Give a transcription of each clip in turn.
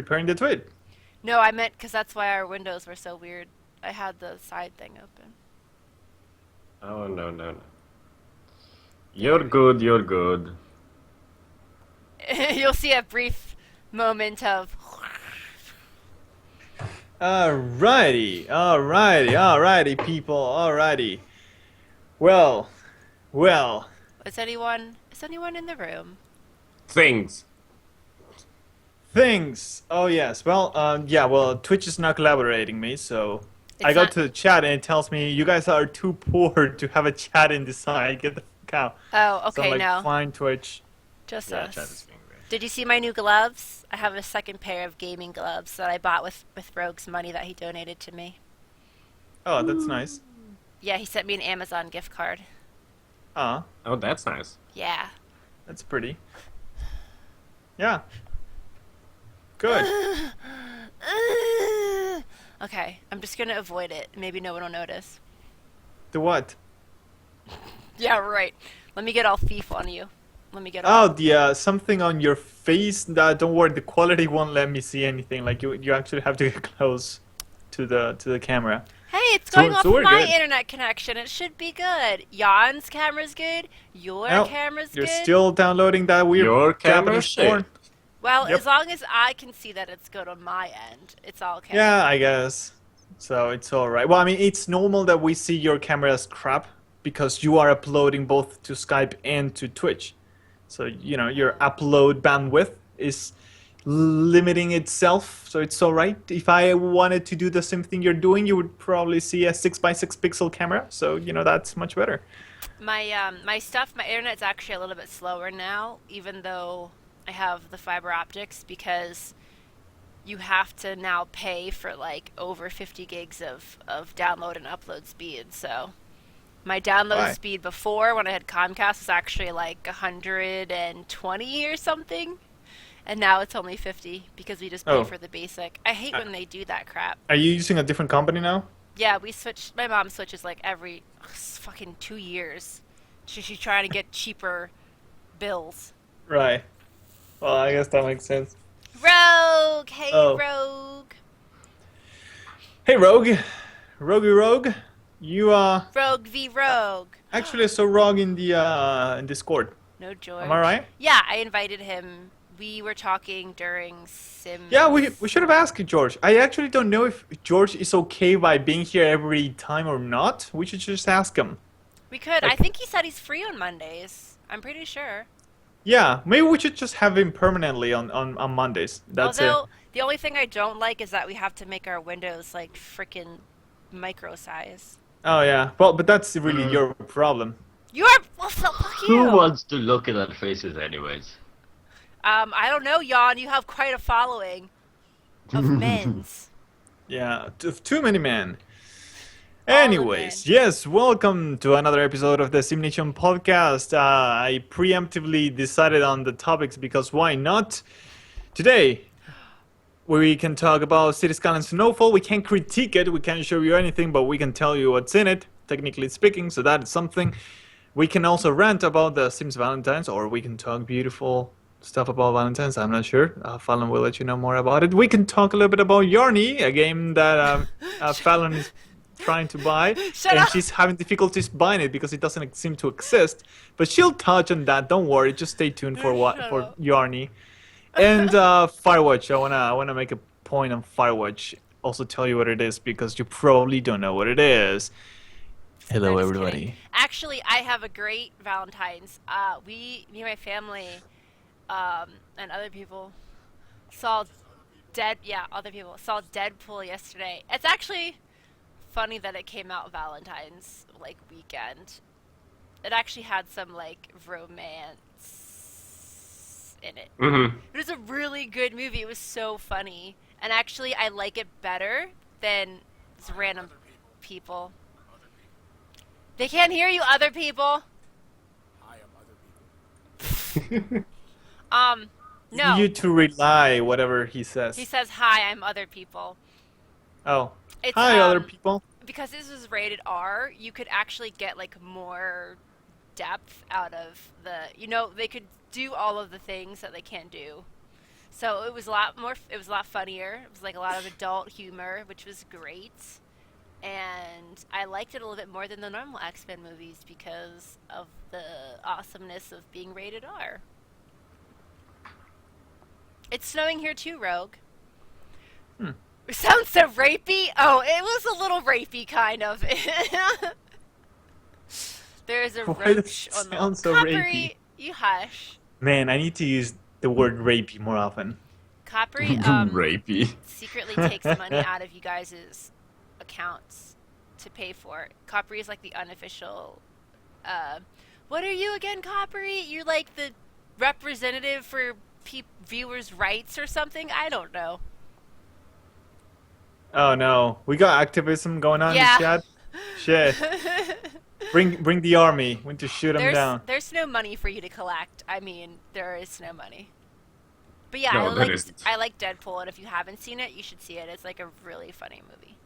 preparing the tweet. No, I meant because that's why our windows were so weird. I had the side thing open. Oh, no, no, no. There You're we good, you're good. You'll see a brief moment of. Alrighty, people. Alrighty. Well, well. Is anyone? Is anyone in the room? Things. Things. Oh yes. Well, yeah. Well, Twitch is not collaborating me, so I It's go not. to the chat and it tells me you guys are too poor to have a chat in this side. Get the fuck out. Oh, So I'm okay. like, No, fine, Twitch. just Yeah, chat is us. being weird. Did you see my new gloves? I have a second pair of gaming gloves that I bought with Rogue's money that he donated to me. Oh, that's nice. Yeah, he sent me an Amazon gift card. Ah, Oh, that's nice. Yeah. that's pretty. Yeah. Good. Okay, I'm just gonna avoid it. Maybe no one will notice. The what? Yeah, right. Let me get all thief on you. Let me get Oh, all. the something on your face. Don't worry, the quality won't let me see anything. Like you actually have to get close to the camera. Hey, it's So- going so off we're my good. internet connection. It should be good. Jan's camera's good. Your Well, camera's you're good. still downloading that weird Your camera Japanese shit. porn. Well, Yep. as long as I can see that it's good on my end, it's all okay. Yeah, I guess. So it's all right. Well, I mean, it's normal that we see your camera as crap because you are uploading both to Skype and to Twitch. So, you know, your upload bandwidth is limiting itself. So it's all right. If I wanted to do the same thing you're doing, you would probably see a 6x6 pixel camera. So, you know, that's much better. My internet's actually a little bit slower now, even though I have the fiber optics, because you have to now pay for like over 50 gigs of download and upload speed. So my download Why? speed before, when I had Comcast, was actually like 120 or something, and now it's only 50 because we just pay Oh. for the basic. I hate when they do that crap. Are you using a different company now? Yeah, we switch. My mom switches like every fucking 2 years. She's trying to get cheaper bills. Right. Well, I guess that makes sense. Rogue, hey Oh. Rogue, Hey, Rogue. Rogue. You, Rogue v Rogue. actually I saw Rogue in the, in Discord. No George. Am I right? Yeah, I invited him. We were talking during Sim. Yeah, we should have asked George. I actually don't know if George is okay by being here every time or not. We should just ask him. We could. I Like- think he said he's free on Mondays. I'm pretty sure. Yeah, maybe we should just have him permanently on Mondays. That's Although the only thing I don't like is that we have to make our windows like freaking micro size. it. Oh yeah. Well, but that's really your problem. You're well, fuck you. Who wants to look at our faces anyways? I don't know, Jan. You have quite a following of men's. Yeah, too many men. All the Anyways, men. yes, welcome to another episode of the SimNation podcast. I preemptively decided on the topics because why not? Today, we can talk about City Skylines Snowfall. We can't critique it, we can't show you anything, but we can tell you what's in it, technically speaking, so that is something. We can also rant about the Sims Valentines, or we can talk beautiful stuff about Valentines. I'm not sure. Fallon will let you know more about it. We can talk a little bit about Yarnie, a game that Fallon is trying to buy, Shut and up. she's having difficulties buying it because it doesn't seem to exist. But she'll touch on that. Don't worry. Just stay tuned for Shut for up. Yarnie. And Firewatch. I wanna make a point on Firewatch. Also tell you what it is because you probably don't know what it is. Hello, I'm just everybody. kidding. Actually, I have a great Valentine's. Me and my family, and other people saw other people saw Deadpool yesterday. It's actually funny that it came out Valentine's like weekend. It actually had some like romance in it. Mm-hmm. It was a really good movie. It was so funny, and actually, I like it better than just random people. They can't hear you, other people. No. You to rely whatever he says. He says, "Hi, I'm other people." Oh. It's, Hi, other people. Because this was rated R, you could actually get like more depth out of the. They could do all of the things that they can't do. So it was a lot more. It was a lot funnier. It was like a lot of adult humor, which was great. And I liked it a little bit more than the normal X-Men movies because of the awesomeness of being rated R. It's snowing here too, Rogue. It sounds so rapey. Oh, it was a little rapey, kind of. There's a Why does roach it on the sound so Coppery, rapey? you hush. Man, I need to use the word rapey more often. Coppery Rapey. secretly takes money out of you guys' accounts to pay for it. Coppery is like the unofficial. What are you again, Coppery? You're like the representative for viewers' rights or something? I don't know. Oh no, we got activism going on Yeah. in the chat. Shit. Bring the army. We need to shoot them down. There's no money for you to collect. I mean, there is no money. But yeah, No, there isn't. I like Deadpool, and if you haven't seen it, you should see it. It's like a really funny movie.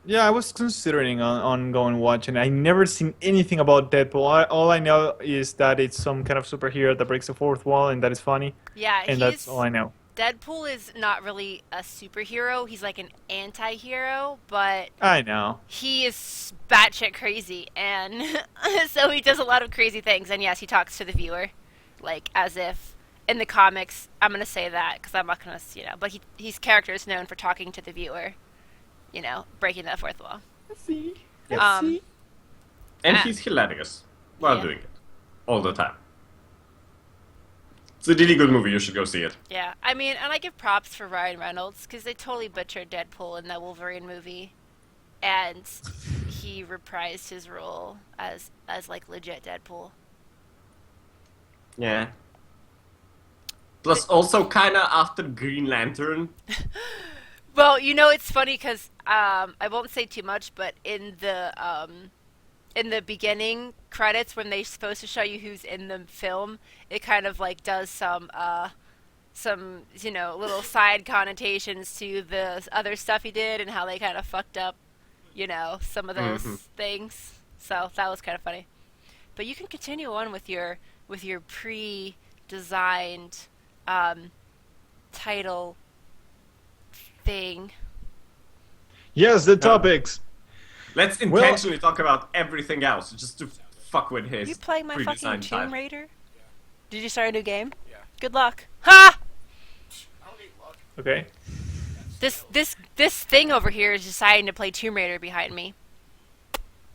Yeah, I was considering on going watching. I never seen anything about Deadpool. All I know is that it's some kind of superhero that breaks the fourth wall and that is funny. Yeah, And that's all I know. Deadpool is not really a superhero. He's like an anti-hero, but I know. he is batshit crazy, and so he does a lot of crazy things. And yes, he talks to the viewer, like as if in the comics. I'm gonna say that because I'm not gonna, but his character is known for talking to the viewer, breaking that fourth wall. Let's see. Um, And Ah. he's hilarious while Yeah. doing it. All the time. It's a really good movie, you should go see it. Yeah, I mean, and I give props for Ryan Reynolds because they totally butchered Deadpool in that Wolverine movie, and he reprised his role as like legit Deadpool. Yeah. Plus also kinda after Green Lantern. Well, it's funny because I won't say too much, but in the beginning credits when they're supposed to show you who's in the film, it kind of like does some little side connotations to the other stuff he did and how they kind of fucked up, some of those things. So that was kind of funny. But you can continue on with your pre-designed title thing. Yes, the topics. Let's intentionally talk about everything else, just to fuck with his You playing my fucking pre-designed Tomb title. Raider? Did you start a new game? Yeah. Good luck. Ha! Okay. This thing over here is deciding to play Tomb Raider behind me.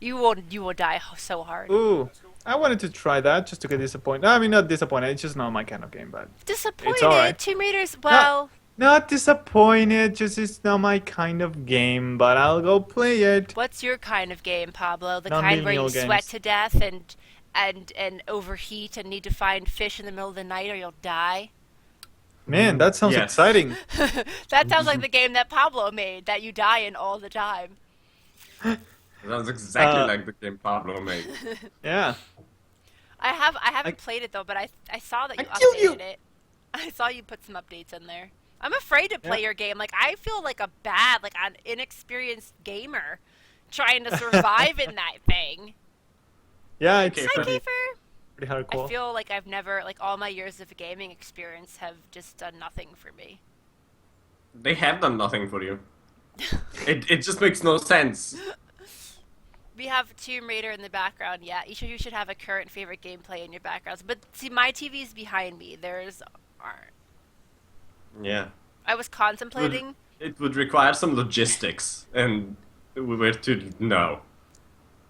You will die so hard. Ooh, I wanted to try that just to get disappointed. I mean, not disappointed. It's just not my kind of game, but Disappointed. alright. Tomb Raider's not disappointed. Just it's not my kind of game, but I'll go play it. What's your kind of game, Pablo? The Not kind where you millennial sweat games. to death and overheat and need to find fish in the middle of the night or you'll die? Man, that sounds Yes. exciting. That sounds like the game that Pablo made that you die in all the time. Sounds exactly Uh, like the game Pablo made. Yeah. I haven't played it though, but I saw that you I killed you! updated it. I saw you put some updates in there. I'm afraid to play Yeah. your game. Like I feel like an inexperienced gamer trying to survive in that thing. Yeah, it's Okay, Hi, Funny. Kiefer. pretty hardcore. I feel like I've never all my years of gaming experience have just done nothing for me. They have done nothing for you. It just makes no sense. We have Tomb Raider in the background. Yeah, each of you should have a current favorite gameplay in your backgrounds. But see, my TV's behind me. Theirs aren't. Yeah. I was contemplating. It would require some logistics, and we were too no.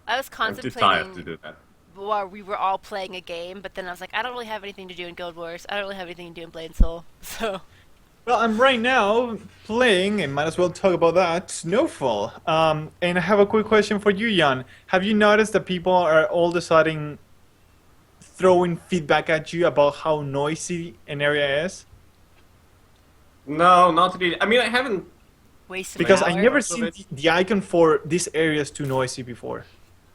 I was I'm too tired to contemplating do that. while we were all playing a game, but then I was like, I don't really have anything to do in Guild Wars. I don't really have anything to do in Blade and Soul. So Well, I'm right now playing, and might as well talk about that, Snowfall. And I have a quick question for you, Jan. Have you noticed that people are all of a sudden throwing feedback at you about how noisy an area is? No, not really. I mean, I haven't. wasted Because an I hour. never Most of seen it. the icon for this area is too noisy before.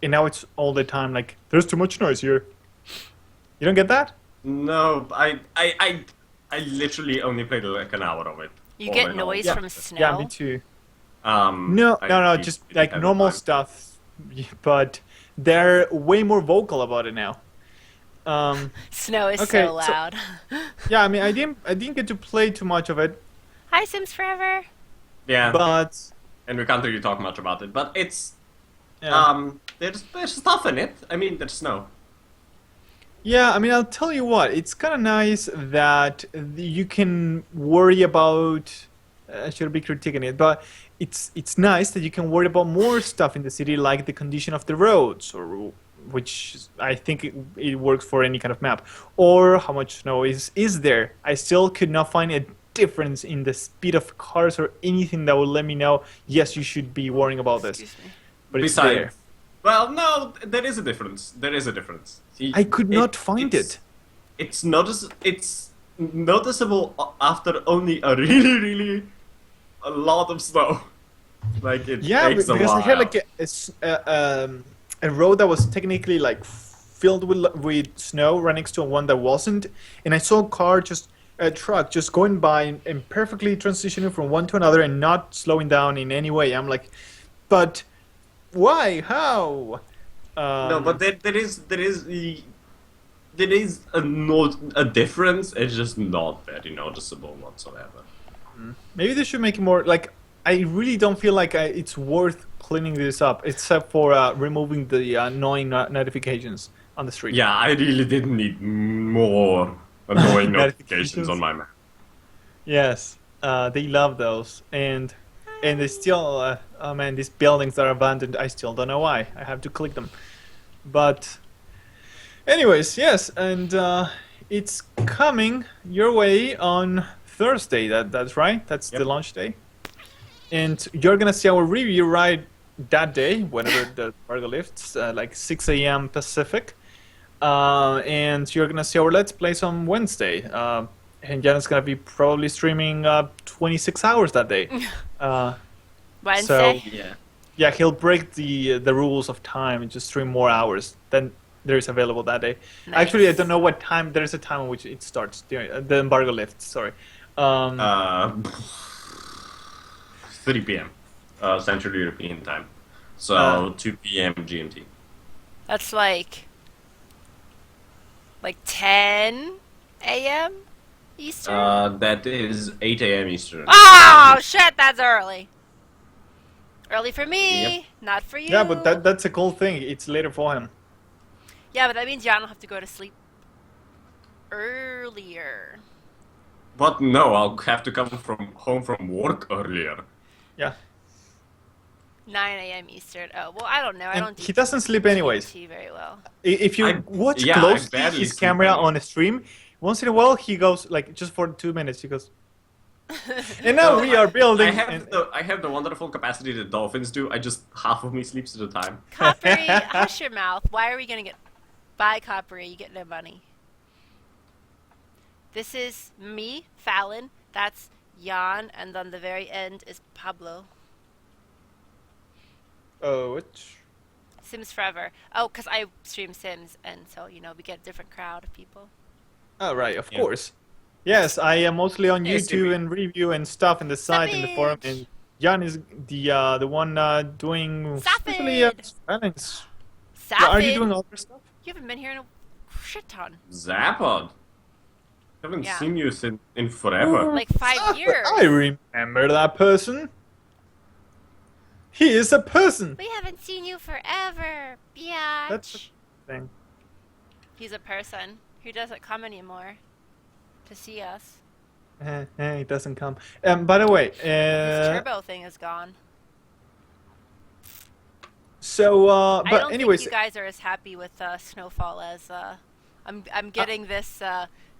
And now it's all the time like, there's too much noise here. You don't get that? No, I literally only played like an hour of it. You all get in all. noise Yeah. from snow. Yeah, me too. No, No, just like normal stuff. But they're way more vocal about it now. Snow is Okay, so loud. Yeah, I mean, I didn't get to play too much of it, Hi, Sims Forever. Yeah, but and we can't really talk much about it, but it's yeah. there's stuff in it. I mean, there's snow. Yeah, I mean, I'll tell you what, it's kind of nice that you can worry about. I should be critiquing it, but it's nice that you can worry about more stuff in the city, like the condition of the roads, or which I think it works for any kind of map, or how much snow is there. I still could not find a difference in the speed of cars or anything that would let me know. Yes, you should be worrying about this, Excuse me. but it's Besides, there. well, no, there is a difference. There is a difference. See, I could not find it's- it. It's noticeable after only a really a lot of snow. Like it Yeah, takes a because while. I had like a road that was technically like filled with snow right next to one that wasn't, and I saw a truck just going by and perfectly transitioning from one to another and not slowing down in any way. I'm like, but why? How? No, but there is a difference. It's just not very noticeable whatsoever. Maybe they should make it more like. I really don't feel like it's worth cleaning this up, except for removing the annoying notifications on the street. Yeah, I really didn't need more annoying Notifications. notifications on my map. Yes, they love those, and they still. Oh man, these buildings are abandoned. I still don't know why. I have to click them, but, anyways, yes, and it's coming your way on Thursday. That's right. That's the Yep. launch day, and you're gonna see our review right that day, whenever the embargo lifts, like 6 a.m. Pacific. And you're gonna see our Let's Plays on Wednesday. And Jan's gonna be probably streaming 26 hours that day. Wednesday. Yeah. Yeah, he'll break the rules of time and just stream more hours than there is available that day. Nice. Actually, I don't know what time. There is a time in which it starts. The embargo lifts. Sorry. 3 p.m. Central European time. So Uh. 2 p.m. GMT. That's like 10 a.m. Eastern. That is 8 a.m. Eastern. Oh shit, that's early. Early for me, Yep. not for you. Yeah, but that's a cool thing. It's later for him. Yeah, but that means Jan will have to go to sleep earlier. But no, I'll have to come home from work earlier. Yeah. 9 a.m. Eastern. Oh well, I don't know. I And don't. he doesn't sleep anyways. GMT very well. If you watch yeah, I closely barely his sleep camera anyway. on a stream, once in a while he goes like just for 2 minutes. He goes, and now we are building. I have the wonderful capacity that dolphins do. I just half of me sleeps at a time. Coppery, hush your mouth. Why are we gonna get buy Coppery? You get no money. This is me, Fallon. That's Jan, and on the very end is Pablo. Oh, which? Sims Forever. Oh, because I stream Sims, and so, we get a different crowd of people. Oh, right, of Yeah. course. Yes, I am mostly on Hey, YouTube Sippy. and review and stuff in the site and the forum, and Jan is the one doing especially Savage! Valentines. Savage! Are you doing other stuff? You haven't been here in a shit ton. Zapod. Haven't Yeah. seen you in forever. Like 5 years. I remember that person. He is a person. We haven't seen you forever, biatch. That's Thing. He's a person who doesn't come anymore to see us. He doesn't come. By the way, His turbo thing is gone. so I but don't anyways, think you guys are as happy with Snowfall as I'm getting this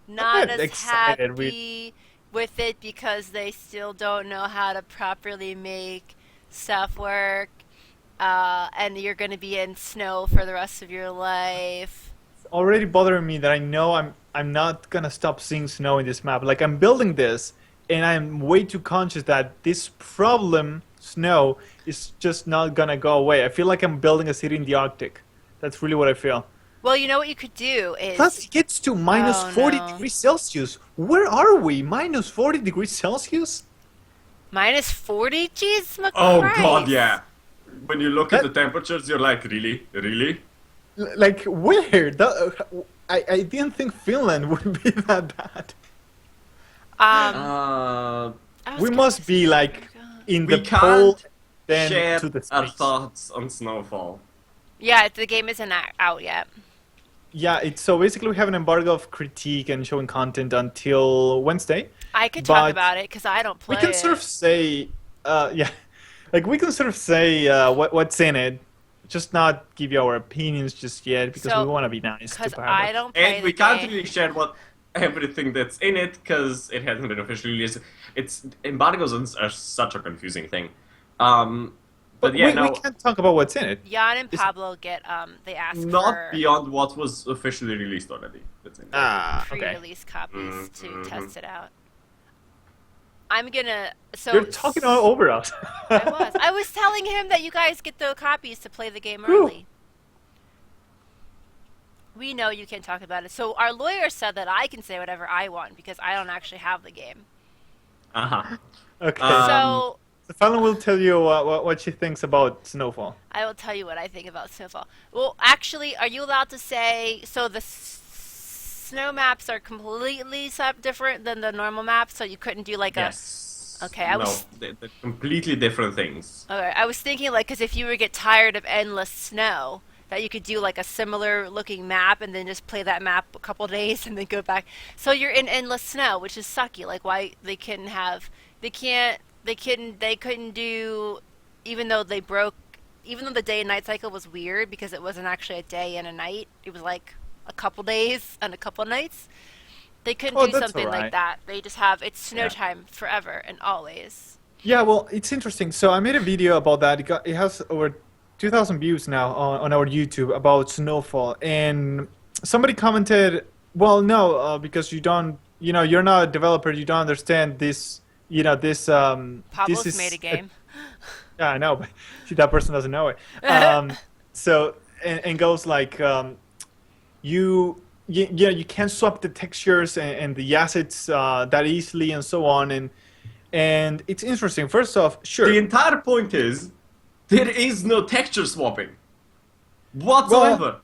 not get as excited, happy with it because they still don't know how to properly make stuff work, and you're going to be in snow for the rest of your life. it's already bothering me that I know I'm not gonna stop seeing snow in this map. Like I'm building this, and I'm way too conscious that this problem, snow, is just not gonna go away. I feel like I'm building a city in the Arctic. That's really what I feel. Well, you know what you could do is Plus, it gets to minus Oh, 40 no. degrees Celsius. Where are we? Minus 40 degrees Celsius? minus 40. Jeez, Oh Christ. god, yeah. When you look at That- the temperatures, you're like, really? Really? Like where? I didn't think Finland would be that bad. Uh, I was We gonna must be say- like in we the pole, can't then share to the our space. thoughts on Snowfall. Yeah, the game isn't out yet. Yeah, it's so basically we have an embargo of critique and showing content until Wednesday. I could talk But about it because I don't play we can it. sort of say, yeah, like we can sort of say what's in it, just not give you our opinions just yet because So, we want to be nice to Because Pablo. I don't play And the we can't game. really share what everything that's in it because it hasn't been officially released. It's embargoes are such a confusing thing. But yeah, we no, can't talk about what's in it. Jan and Is- Pablo get they ask not for beyond what was officially released already. That's in it. Ah, okay. pre-release copies to Mhm. test it out. I'm gonna. So You're talking all over us. I was telling him that you guys get the copies to play the game Cool. early. We know you can't talk about it. So our lawyer said that I can say whatever I want because I don't actually have the game. Uh-huh. Okay. So So Fallon will tell you what she thinks about Snowfall. I will tell you what I think about Snowfall. Well, actually, are you allowed to say so? The snow maps are completely different than the normal maps, so you couldn't do like Yes. Okay, I was- they're completely different things. a. Okay, I was thinking like because if you would get tired of endless snow, that you could do like a similar looking map and then just play that map a couple days and then go back. So you're in endless snow, which is sucky. Like why they couldn't have? They couldn't do, even though they broke. Even though the day and night cycle was weird because it wasn't actually a day and a night, it was like a couple days and a couple nights. They couldn't Oh, do that's something like alright. that. They just have it's snow Yeah. time forever and always. Yeah, well, it's interesting. So I made a video about that. It has over 2,000 views now on our YouTube about Snowfall, and somebody commented, "Well, no, because you don't, you're not a developer. You don't understand this. This Pablo's this is made a game. Yeah, I know, but that person doesn't know it. So and goes like, you can't swap the textures and the assets that easily and so on, and it's interesting. First off, sure. The entire point is there is no texture swapping whatsoever.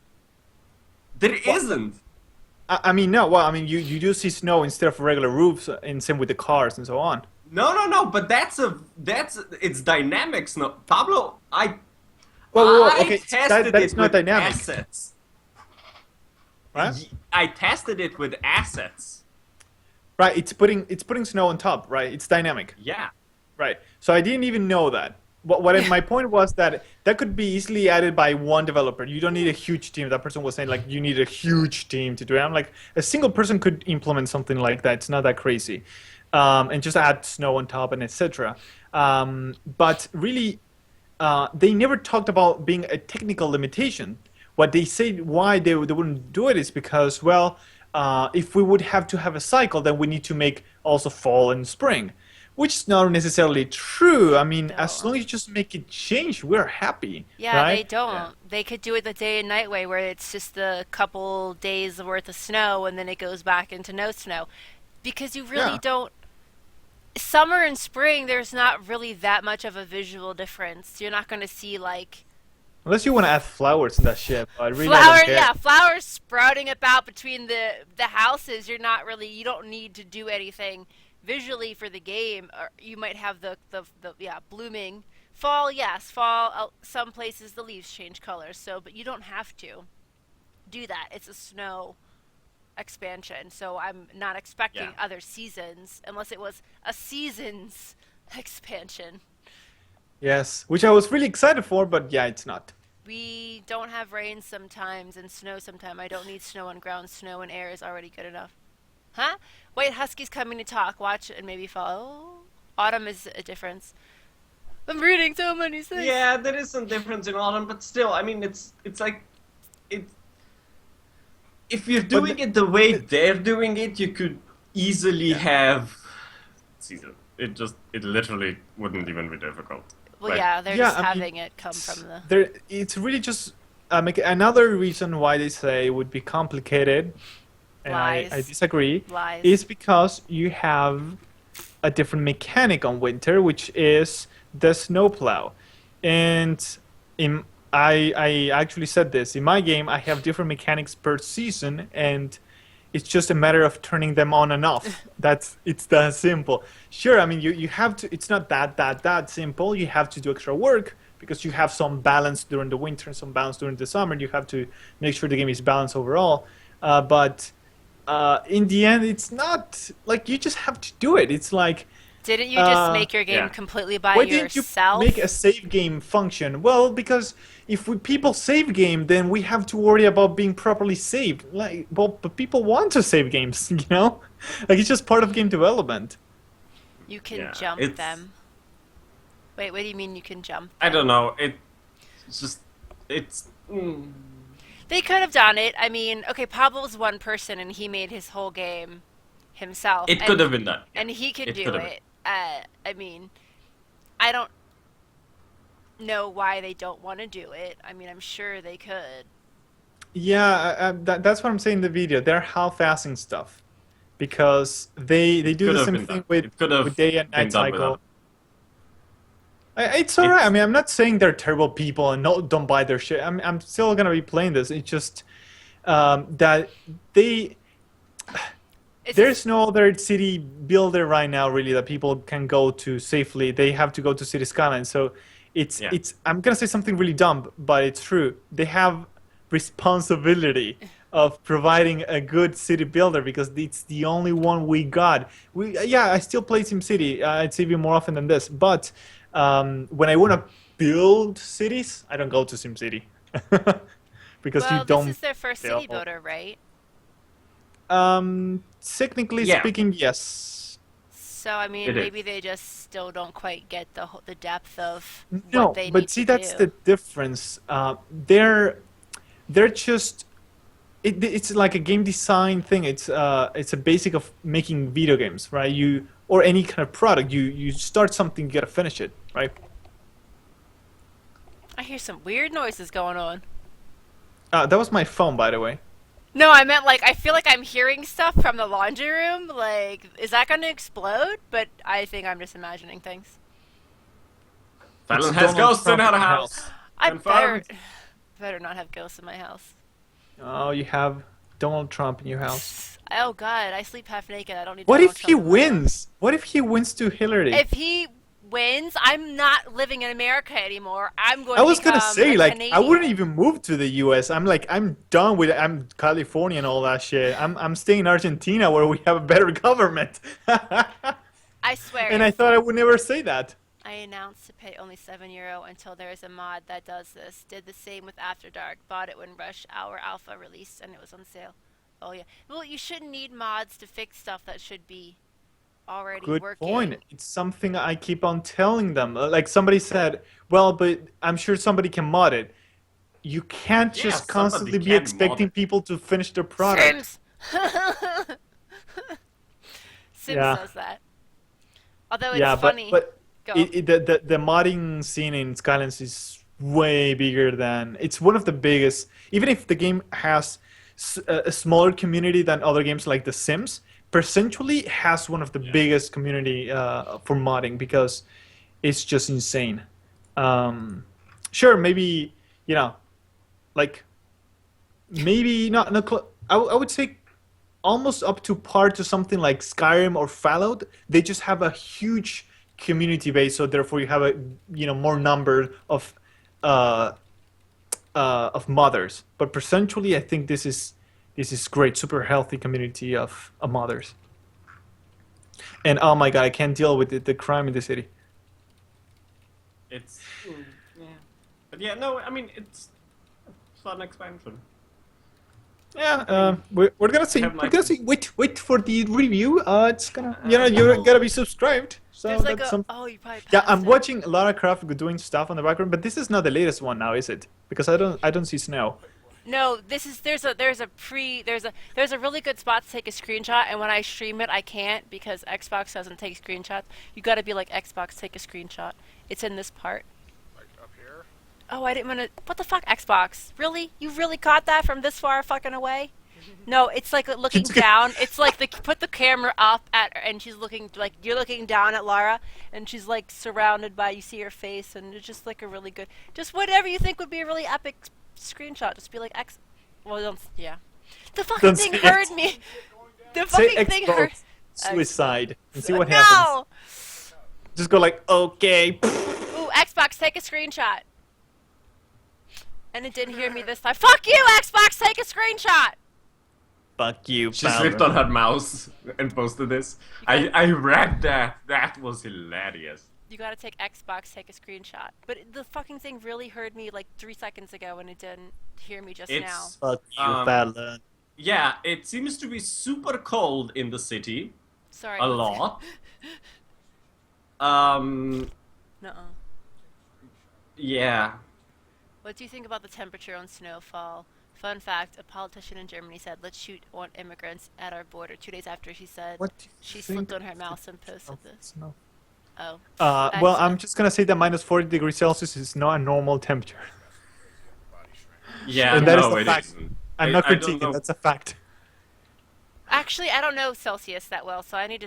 There isn't. I mean, no. Well, I mean, you do see snow instead of regular roofs, and same with the cars and so on. No. But it's dynamics. No, Pablo, Well, I okay, tested that's it not with dynamic, assets. right? I tested it with assets. Right. It's putting snow on top, right? It's dynamic, Yeah. right? So I didn't even know that. My point was that could be easily added by one developer. You don't need a huge team. That person was saying like you need a huge team to do it. I'm like a single person could implement something like that. It's not that crazy, and just add snow on top and etc. But really, they never talked about being a technical limitation. What they said why they wouldn't do it is because if we would have to have a cycle, then we need to make also fall and spring. Which is not necessarily true. I mean, as No. long as you just make it change, we're happy. Yeah, right? they don't. Yeah. They could do it the day and night way where it's just a couple days worth of snow and then it goes back into no snow. Because you really Yeah. don't. Summer and spring, there's not really that much of a visual difference. You're not going to see like Unless you want to add flowers in that shit. But I really flowers, don't care. yeah, flowers sprouting about between the houses. You don't need to do anything visually for the game. Or you might have the blooming fall. Yes, fall. Some places the leaves change colors. So, but you don't have to do that. It's a snow expansion. So I'm not expecting Yeah. other seasons unless it was a seasons expansion. Yes, which I was really excited for, but yeah, it's not. We don't have rain sometimes and snow sometimes. I don't need snow on ground. Snow and air is already good enough. Huh? Wait, Husky's coming to talk. Watch and maybe follow. Autumn is a difference. I'm reading so many things. Yeah, there is some difference in autumn, but still, I mean, it's like it. If you're doing it the way they're doing it, you could easily have season. It literally wouldn't even be difficult. Well, Like, yeah, they're Yeah, just I mean, having it come from the. It's really just another reason why they say it would be complicated, and I Lies. disagree, Lies. is because you have a different mechanic on winter, which is the snowplow. And I actually said this in my game. I have different mechanics per season, and it's just a matter of turning them on and off. It's that simple. Sure, I mean you have to. It's not that simple. You have to do extra work because you have some balance during the winter and some balance during the summer. You have to make sure the game is balanced overall. But in the end, it's not like you just have to do it. It's like Didn't you just make your game yeah. completely by why didn't you yourself? make a save game function? Well, because if people save game, then we have to worry about being properly saved. Like, well, but people want to save games, you know? Like, it's just part of game development. You can Yeah, jump it's- them. Wait, what do you mean you can jump? I don't know. It's just it's. They could have done it. I mean, okay, Pablo's one person and he made his whole game himself. It could have been done. And he can It do could have it. I mean, I don't know why they don't want to do it. I mean, I'm sure they could. Yeah, that's what I'm saying in the video. They're half-assing stuff because they do could the have same been thing done. It could have with day and been night done cycle. without. It's alright. I It's- mean, I'm not saying they're terrible people and no, don't buy their shit. I'm still gonna be playing this. It's just that they It's there's no other city builder right now really that people can go to safely. They have to go to City Skylines. So Yeah. it's I'm gonna say something really dumb, but it's true. They have responsibility of providing a good city builder because it's the only one we got. I still play SimCity. I'd say even more often than this, but when I want to build cities, I don't go to SimCity because well, you don't. this is their first city build. builder, right? Technically Yeah. speaking, yes. So I mean, It is. maybe they just still don't quite get the depth of No, what they but need see, to that's do. the difference. They're just. It's like a game design thing. It's a basic of making video games, right? Or any kind of product. You start something, you gotta finish it, right? I hear some weird noises going on. That was my phone, by the way. No, I meant like I feel like I'm hearing stuff from the laundry room. Like, is that going to explode? But I think I'm just imagining things. Fallon It's has Donald ghosts in Trump her in the house. I Confirmed. better not have ghosts in my house. Oh, you have Donald Trump in your house. Oh God, I sleep half naked. I don't need. What Donald if he Trump in my house. wins? What if he wins to Hillary? If he wins, I'm not living in America anymore. I'm going. I was to gonna become say, a like, I Canadian. wouldn't even move to the U.S. I'm done with it. I'm California and all that shit. I'm staying in Argentina where we have a better government. I swear. And I thought I would never say that. I announced to pay only €7 until there is a mod that does this. Did the same with After Dark. Bought it when Rush Hour Alpha released and it was on sale. Oh yeah. Well, you shouldn't need mods to fix stuff that should be already Good working. point. It's something I keep on telling them. Like somebody said, well, but I'm sure somebody can mod it. You can't Yeah, just somebody constantly be can mod expecting it. people to finish their product. Sims. Sims Yeah. says that. Although it's Yeah, funny. but Go. the modding scene in Skylines is way bigger than it's one of the biggest. Even if the game has a smaller community than other games like The Sims, percentually it has one of the biggest community for modding because it's just insane. Sure, maybe like maybe not. I would say almost up to par to something like Skyrim or Fallout. They just have a huge community base, so therefore you have a more number of modders. But percentually, I think this is great, super healthy community of modders. And oh my god, I can't deal with the crime in the city. It's yeah, but yeah, no, I mean it's fun expansion. Yeah, we're gonna see. Have We're nice gonna see. Wait for the review. It's gonna, you gotta be subscribed. So There's like that's a. some. Oh, you probably. Yeah, passed I'm it. watching Lara Croft doing stuff on the background, but this is not the latest one now, is it? Because I don't see snow. No, this is there's a really good spot to take a screenshot, and when I stream it, I can't because Xbox doesn't take screenshots. You got to be like Xbox, take a screenshot. It's in this part. Like up here? Oh, I didn't want to. What the fuck, Xbox? Really? You really caught that from this far fucking away? No, it's like looking just get- down. It's like put the camera up at her, and she's looking like you're looking down at Lara, and she's like surrounded by. You see her face, and it's just like a really good. Just whatever you think would be a really epic screenshot. Just be like X. Well, don't. Yeah. The fucking Don't thing say heard it. me. The Say fucking thing hurt. Xbox suicide and see what happens. No. Just go like, okay. Ooh, Xbox, take a screenshot. And it didn't hear me this time. Fuck you, Xbox, take a screenshot. Fuck you, She Fowler. slipped on her mouse and posted this. I read that. That was hilarious. You gotta take Xbox, take a screenshot. But the fucking thing really heard me like 3 seconds ago, and it didn't hear me just now. It's Fuck you, Um, Fowler. yeah. It seems to be super cold in the city. Sorry. A lot. Um. Nuh-uh. Yeah. What do you think about the temperature on Snowfall? Fun fact, a politician in Germany said, let's shoot on immigrants at our border. 2 days after she said, What do you she think slipped on her mouse and posted this. No. Oh. Well, Excellent. I'm just gonna say that minus 40 degrees Celsius is not a normal temperature. Yeah. And that is no, a it fact. isn't. I'm not I don't critiquing. know. That's a fact. Actually, I don't know Celsius that well, so I need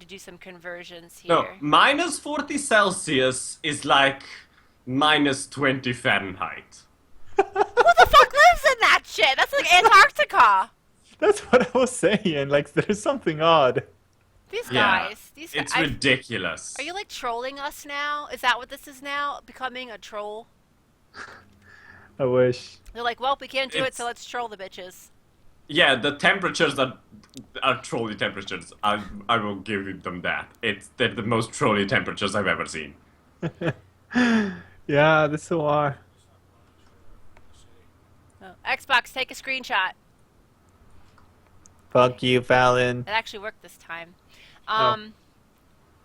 to do some conversions here. No, minus 40 Celsius is like minus 20 Fahrenheit. Who the fuck lives in that shit? That's like Antarctica. That's what I was saying. Like, there's something odd. These Yeah, guys. It's ridiculous. Are you like trolling us now? Is that what this is now? Becoming a troll? I wish. They're like, well, we can't do it, It's- so let's troll the bitches. Yeah, the temperatures that are trolly temperatures, I will give them that. They're the most trolly temperatures I've ever seen. Yeah, that's so odd. Oh. Xbox, take a screenshot. Fuck you, Fallon. It actually worked this time. I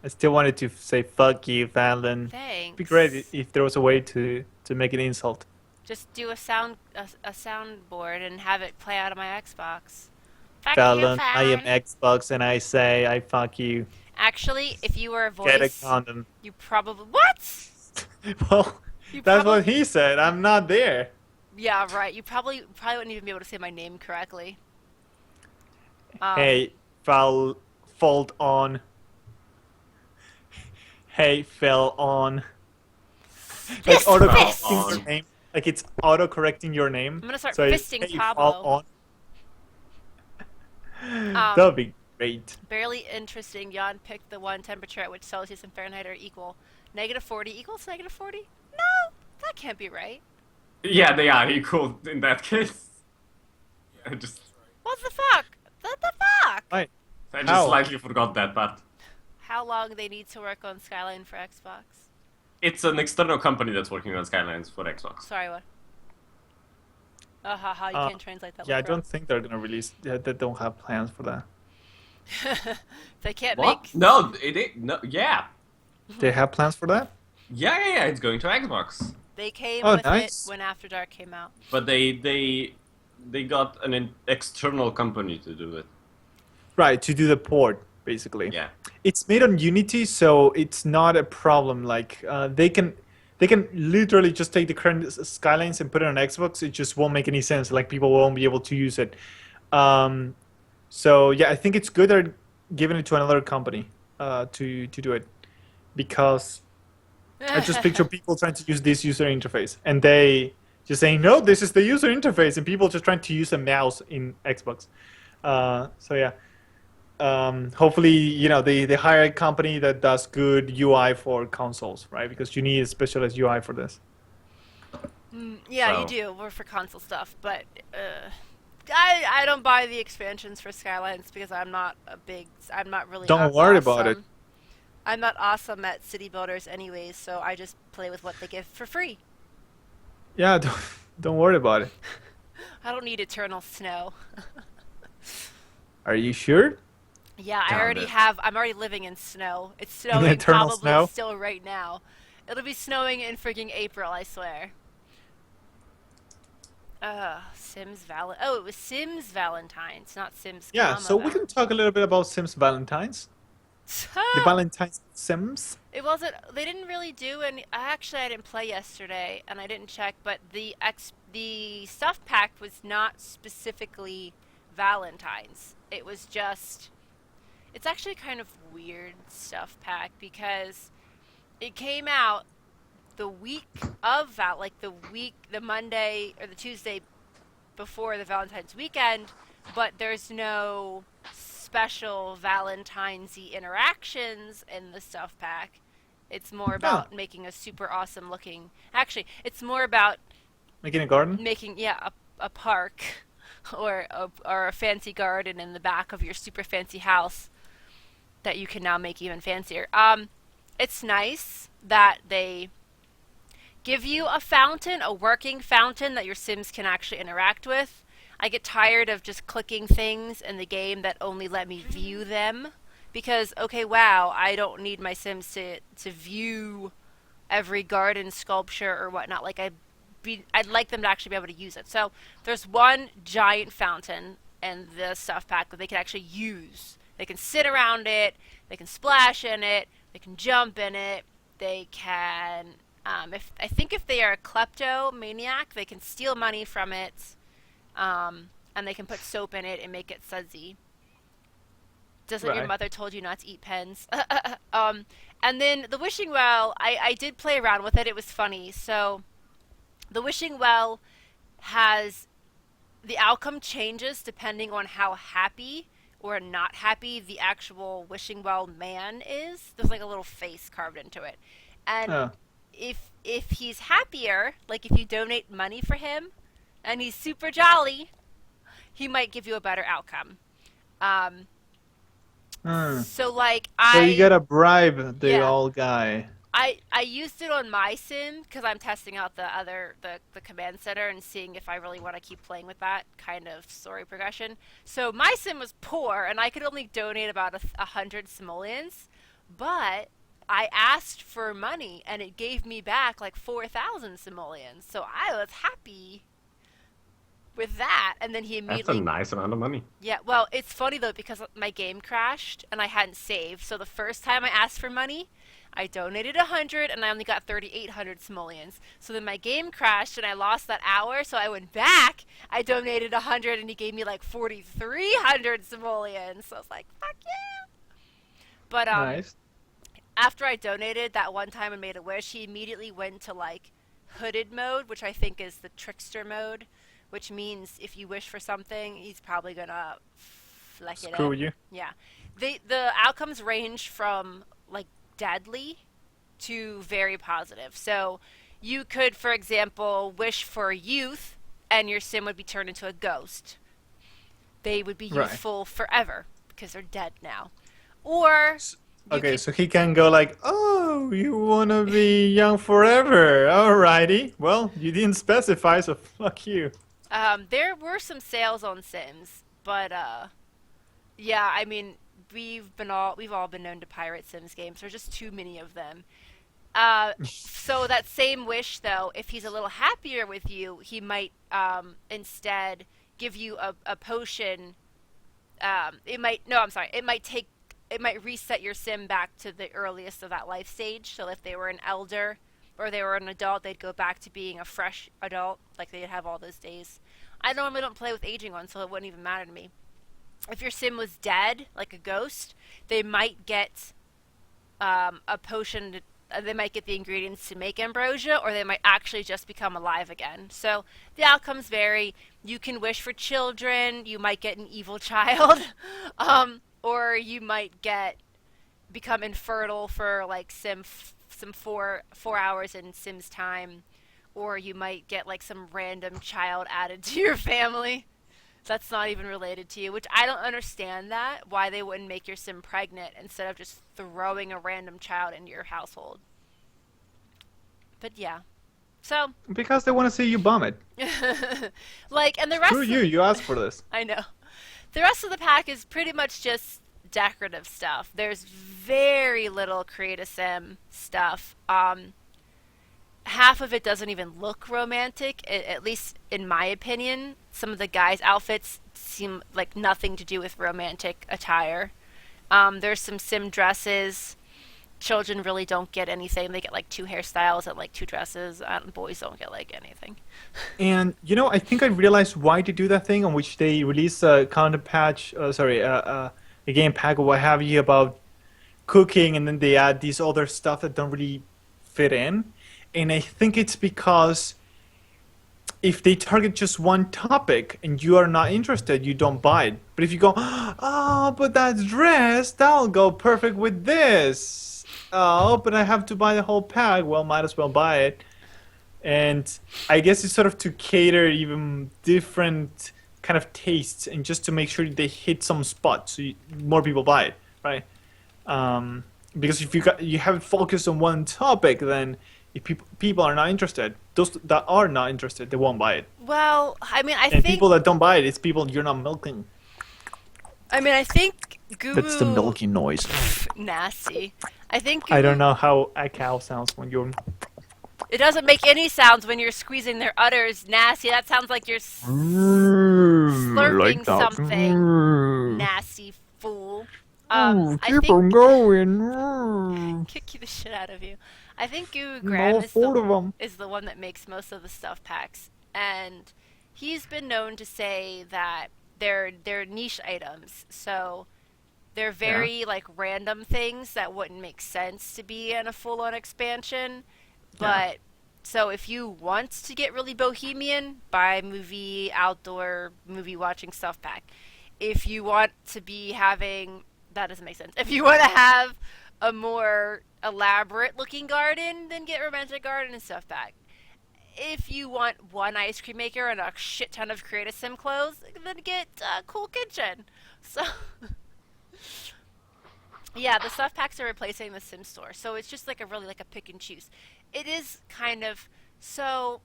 still wanted to say fuck you, Fallon. Thanks. It'd be great if there was a way to make an insult. Just do a soundboard and have it play out of my Xbox. Fuck Fallon, you, I am Fallon. Xbox and I say I fuck you. Actually, if you were a Get a voice, condom. you probably what? Well, You that's probably- what he said. I'm not there. Yeah, right. You probably wouldn't even be able to say my name correctly. Hey, fault on. Hey, fell on. Like Fist, auto fist. correcting your name. Like it's auto correcting your name. I'm gonna start so fisting hey, Pablo. fall on. That'd be great. Barely interesting. Jan picked the one temperature at which Celsius and Fahrenheit are equal. -40 equals -40? No, that can't be right. Yeah, they are equal in that case. I just What the fuck? What the fuck? Right. I just How? slightly forgot that part. How long they need to work on Skyline for Xbox? It's an external company that's working on Skylines for Xbox. Sorry, what? Oh, haha, you can't translate that. Yeah, I like, bro. don't think they're gonna release. Yeah, they don't have plans for that. They can't What? make. No, no, yeah. They have plans for that? Yeah, it's going to Xbox. They came Oh, with nice. it when After Dark came out. But they got an external company to do it. Right, to do the port, basically. Yeah. It's made on Unity, so it's not a problem. Like they can literally just take the current Skylines and put it on Xbox. It just won't make any sense. Like people won't be able to use it. So yeah, I think it's good they're giving it to another company to do it, because I just picture people trying to use this user interface and they just saying no, this is the user interface, and people just trying to use a mouse in Xbox. So yeah. Hopefully, they hire a company that does good UI for consoles, right? Because you need a specialized UI for this. Yeah, So- you do. We're for console stuff, but I don't buy the expansions for Skylines because I'm not really. Don't worry about it. awesome. I'm not awesome at city builders, anyways, so I just play with what they give for free. Yeah, don't worry about it. I don't need eternal snow. Are you sure? Yeah, Darn I already it. have. I'm already living in snow. It's snowing eternal probably snow? still right now. It'll be snowing in freaking April, I swear. Oh, it was Sims Valentines, not Sims. Yeah, so we can talk a little bit about Sims Valentines. The Valentine's Sims. It wasn't. They didn't really do any. Actually, I didn't play yesterday, and I didn't check. But the stuff pack was not specifically Valentines. It was just, it's actually kind of weird stuff pack because it came out the week of like the Monday or the Tuesday before the Valentine's weekend, but there's no special Valentine's-y interactions in the stuff pack. It's more Oh, about making a super awesome looking. Actually, it's more about making a garden? making a park or a fancy garden in the back of your super fancy house that you can now make even fancier. It's nice that they give you a fountain, a working fountain that your Sims can actually interact with. I get tired of just clicking things in the game that only let me view them because okay, wow, I don't need my Sims to view every garden sculpture or whatnot. Like I'd like them to actually be able to use it. So there's one giant fountain in the stuff pack that they can actually use. They can sit around it, they can splash in it, they can jump in it, they can if they are a kleptomaniac, they can steal money from it, and they can put soap in it and make it sudsy. Doesn't your Right. mother told you not to eat pens? And then the wishing well, I did play around with it. It was funny. So the wishing well has the outcome changes depending on how happy or not happy the actual wishing well man is. There's like a little face carved into it. And Oh, if he's happier, like if you donate money for him and he's super jolly, he might give you a better outcome. Um, hmm. so like So you gotta bribe the yeah, old guy. I used it on my sim because I'm testing out the command center and seeing if I really want to keep playing with that kind of story progression. So my sim was poor and I could only donate about 100 simoleons, but I asked for money and it gave me back like 4,000 simoleons. So I was happy with that. And then he That's a immediately nice amount of money. yeah, well, it's funny though because my game crashed and I hadn't saved. So the first time I asked for money, I donated 100 and I only got 3,800 simoleons. So then my game crashed and I lost that hour. So I went back. I donated 100 and he gave me like 4,300 simoleons. So I was like, fuck yeah! But Nice. after I donated that one time and made a wish, he immediately went to like hooded mode, which I think is the trickster mode, which means if you wish for something, he's probably gonna fleck it Screw out. you. Yeah. The outcomes range from like deadly to very positive. So you could, for example, wish for youth and your sim would be turned into a ghost. They would be Right. youthful forever because they're dead now. Or S- you Okay, could so he can go like, "Oh, you wanna be young forever? Alrighty. Well, you didn't specify, so fuck you." there were some sales on Sims, but yeah, I mean, we've all been known to pirate Sims games. There's just too many of them. So that same wish, though, if he's a little happier with you, he might instead give you a potion. It might no, I'm sorry. It might reset your sim back to the earliest of that life stage. So if they were an elder or they were an adult, they'd go back to being a fresh adult, like they'd have all those days. I normally don't play with aging on, so it wouldn't even matter to me. If your sim was dead, like a ghost, they might get a potion. They might get the ingredients to make ambrosia, or they might actually just become alive again. So the outcomes vary. You can wish for children. You might get an evil child, or you might get become infertile for like some 4 hours in Sim's time, or you might get like some random child added to your family that's not even related to you, which I don't understand that, why they wouldn't make your sim pregnant instead of just throwing a random child into your household. But yeah. So, Because they want to see you bomb it. like, and the Screw rest you. of, You asked for this. I know. The rest of the pack is pretty much just decorative stuff. There's very little create a sim stuff. Half of it doesn't even look romantic, at least in my opinion. Some of the guys' outfits seem like nothing to do with romantic attire. There's some sim dresses. children really don't get anything. They get like 2 hairstyles and like 2 dresses, and boys don't get like anything. And I think I realized why to do that thing on which they release a content patch, a game pack or what have you about cooking, and then they add these other stuff that don't really fit in. And I think it's because if they target just one topic and you are not interested, you don't buy it. But if you go, oh, but that dress, that'll go perfect with this. Oh, but I have to buy the whole pack. Well, might as well buy it. And I guess it's sort of to cater even different kind of tastes and just to make sure they hit some spots so more people buy it, right? Because if you have it focused on one topic, then if people are not interested, those that are not interested, they won't buy it. Well, I mean, I And think people that don't buy it, it's people you're not milking. I think Guru. That's the milking noise. Nasty. I think Guru, I don't know how a cow sounds when you're. It doesn't make any sounds when you're squeezing their udders. Nasty. That sounds like you're slurping Like that. something. Nasty fool. I Keep think on going. kick you the shit out of you. I think Guru Graham All four of them. is the one that makes most of the stuff packs, and he's been known to say that they're niche items, so they're very like random things that wouldn't make sense to be in a full-on expansion. But so if you want to get really bohemian, buy outdoor movie watching stuff pack. If you want to be having that doesn't make sense. If you want to have a more elaborate looking garden, then get romantic garden and stuff pack. If you want one ice cream maker and a shit ton of Create a Sim clothes, then get Cool Kitchen. So, yeah, the stuff packs are replacing the Sim store. So it's just like a pick and choose. It is kind of so.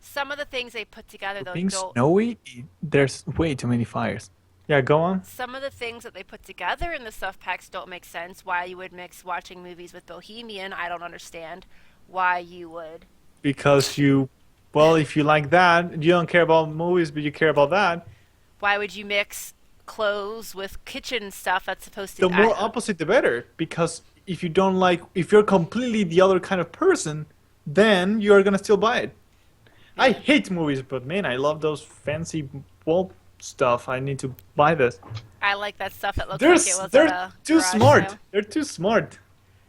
Some of the things they put together though Being don't. snowy, there's way too many fires. Yeah, go on. Some of the things that they put together in the stuff packs don't make sense. Why you would mix watching movies with Bohemian, I don't understand. Why you would. Because if you like that, you don't care about movies, but you care about that. Why would you mix clothes with kitchen stuff that's supposed to The more opposite, the better. Because if you're completely the other kind of person, then you're gonna still buy it. I hate movies, but man, I love those fancy wall stuff. I need to buy this. I like that stuff that looks like it was at They're a too garage smart. sale. They're too smart.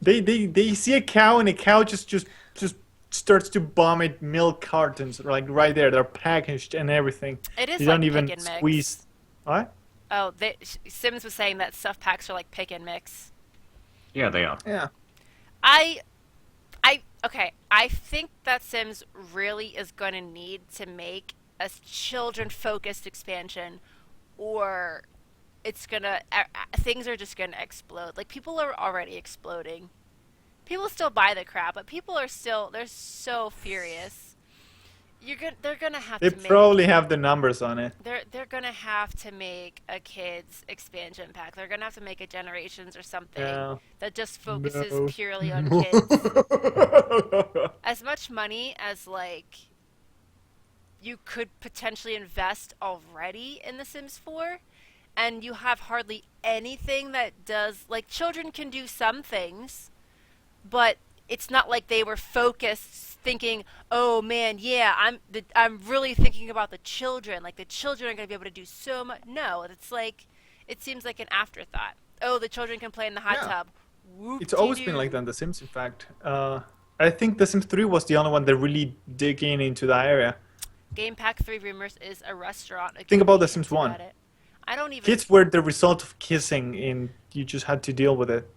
They see a cow and a cow just starts to vomit milk cartons like right there. They're packaged and everything. It is You like don't even pick and mix. squeeze. What? Oh, Sims was saying that stuff packs are like pick and mix. Yeah, they are. Yeah. Okay, I think that Sims really is going to need to make a children-focused expansion, or it's gonna things are just gonna explode. Like, people are already exploding. People still buy the crap, but they're so furious. They're gonna have They to make. probably have the numbers on it. They're gonna have to make a kids expansion pack. They're gonna have to make a Generations or something that just focuses No. purely on kids. As much money as like you could potentially invest already in The Sims 4, and you have hardly anything that does like children can do some things, but it's not like they were focused thinking, oh man, yeah, I'm really thinking about the children. Like the children are going to be able to do so much. No, it's like it seems like an afterthought. Oh, the children can play in the hot Yeah. tub. It's always been like that in The Sims, in fact. I think The Sims 3 was the only one that really dig into that area. Game Pack 3 Rumors is a restaurant. Think about The Sims 1. I don't even. Kids were the result of kissing, and you just had to deal with it.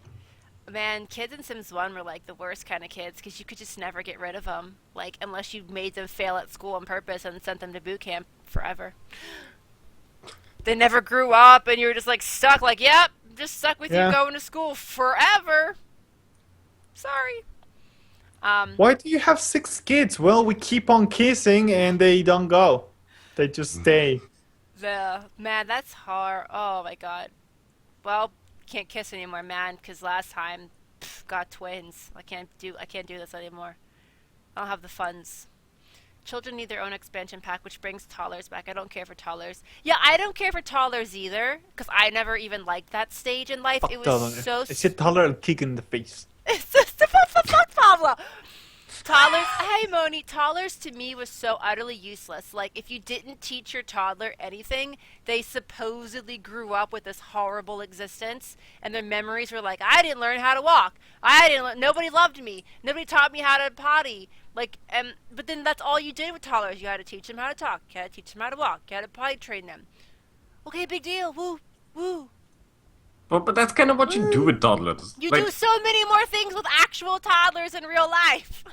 Man, kids in Sims 1 were like the worst kind of kids because you could just never get rid of them. Like, unless you made them fail at school on purpose and sent them to boot camp forever. They never grew up and you were just like stuck, like, yep, just stuck with you going to school forever. Sorry. Why do you have 6 kids? Well, we keep on kissing and they don't go. They just stay. Man, that's hard. Oh my god. Well, can't kiss anymore, man, because last time got twins. I can't do this anymore. I don't have the funds. children need their own expansion pack, which brings toddlers back. I don't care for toddlers. Yeah, I don't care for toddlers either, because I never even liked that stage in life. It was so... It's a toddler kick in the face. It's just fuck, Pablo. Toddlers, hey Moni, toddlers to me was so utterly useless. Like, if you didn't teach your toddler anything, they supposedly grew up with this horrible existence, and their memories were like, I didn't learn how to walk. Nobody loved me. Nobody taught me how to potty. Like, but then that's all you did with toddlers. You had to teach them how to talk. You had to teach them how to walk. You had to potty train them. Okay, big deal. Woo, woo. But that's kind of what you do with toddlers. You do so many more things with actual toddlers in real life.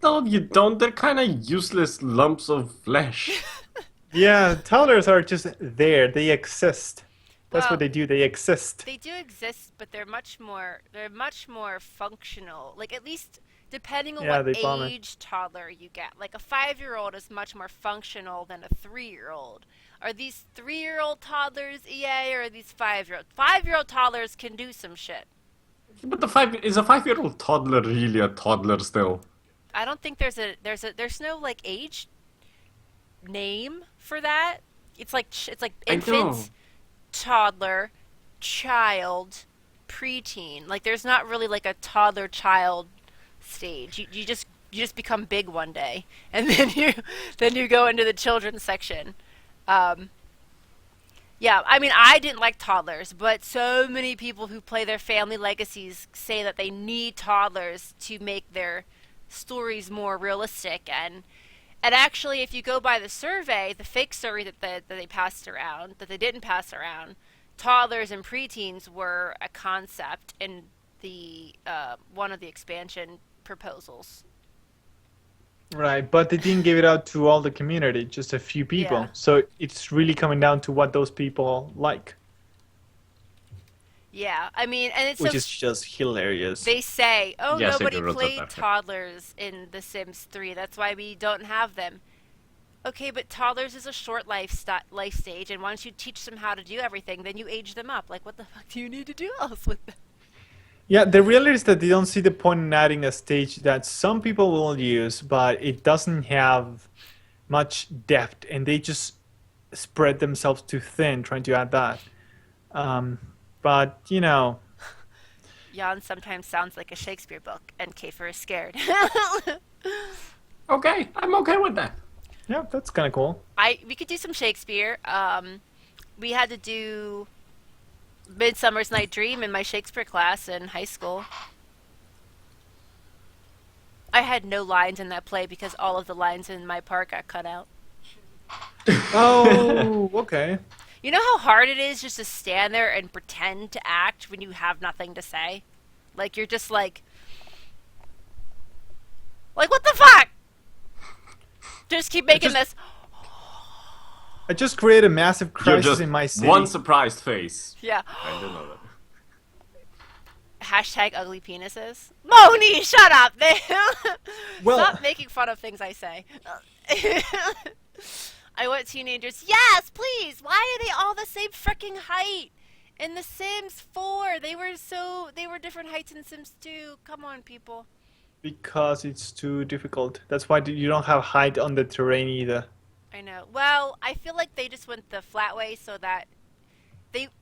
No, you don't. They're kind of useless lumps of flesh. Yeah, toddlers are just there. They exist. That's Well, what they do. They exist. They do exist, but they're much more functional. Like, at least depending on Yeah, what they vomit. age toddler you get. Like, a 5-year-old is much more functional than a 3-year-old. Are these 3-year-old toddlers EA, or are these 5-year-old? 5-year-old toddlers can do some shit. But is a 5-year-old toddler really a toddler still? I don't think there's no like age name for that. It's like I know. infant, toddler, child, preteen. Like, there's not really like a toddler child stage. You just become big one day, and then you go into the children's section. Yeah, I mean, I didn't like toddlers, but so many people who play their family legacies say that they need toddlers to make their stories more realistic. And actually, if you go by the survey, the fake survey that they passed around, that they didn't pass around, toddlers and preteens were a concept in the one of the expansion proposals. Right, but they didn't give it out to all the community, just a few people. Yeah. So it's really coming down to what those people like, Yeah, I mean, and it's which so is just hilarious. they say, oh, Yes, nobody ignorance of played that. toddlers in The Sims 3. That's why we don't have them. Okay, but toddlers is a short life stage, and once you teach them how to do everything, then you age them up. Like, what the fuck do you need to do else with them? Yeah, the reality is that they don't see the point in adding a stage that some people will use, but it doesn't have much depth, and they just spread themselves too thin trying to add that. But, you know, Jan sometimes sounds like a Shakespeare book, and Kiefer is scared. Okay, I'm okay with that. yeah, that's kind of cool. We could do some Shakespeare. We had to do Midsummer's Night Dream in my Shakespeare class in high school. I had no lines in that play because all of the lines in my part got cut out. Oh, okay. You know how hard it is just to stand there and pretend to act when you have nothing to say? Like, you're just like, what the fuck? Just keep making this. I just created a massive You're crisis just in my city. one surprised face. Yeah. I don't know that. Hashtag ugly penises. Moni, shut up! Well- Stop making fun of things I say. I want teenagers. Yes, please. Why are they all the same freaking height? In The Sims 4, they were different heights in Sims 2. Come on, people. Because it's too difficult. That's why you don't have height on the terrain either. I know. Well, I feel like they just went the flat way so that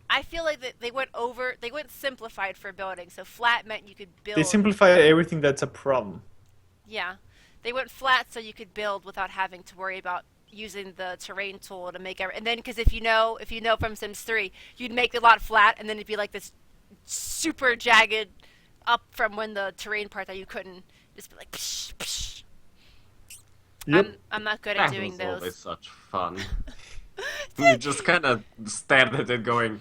I feel like they went simplified for building. So flat meant you could build. They simplify everything that's a problem. Yeah. They went flat so you could build without having to worry about using the terrain tool to make and then because if you know from Sims 3, you'd make the lot flat and then it'd be like this super jagged up from when the terrain part that you couldn't just be like psh, psh. Yep. I'm not good at That doing was always those. such fun. You just kind of stared at it going,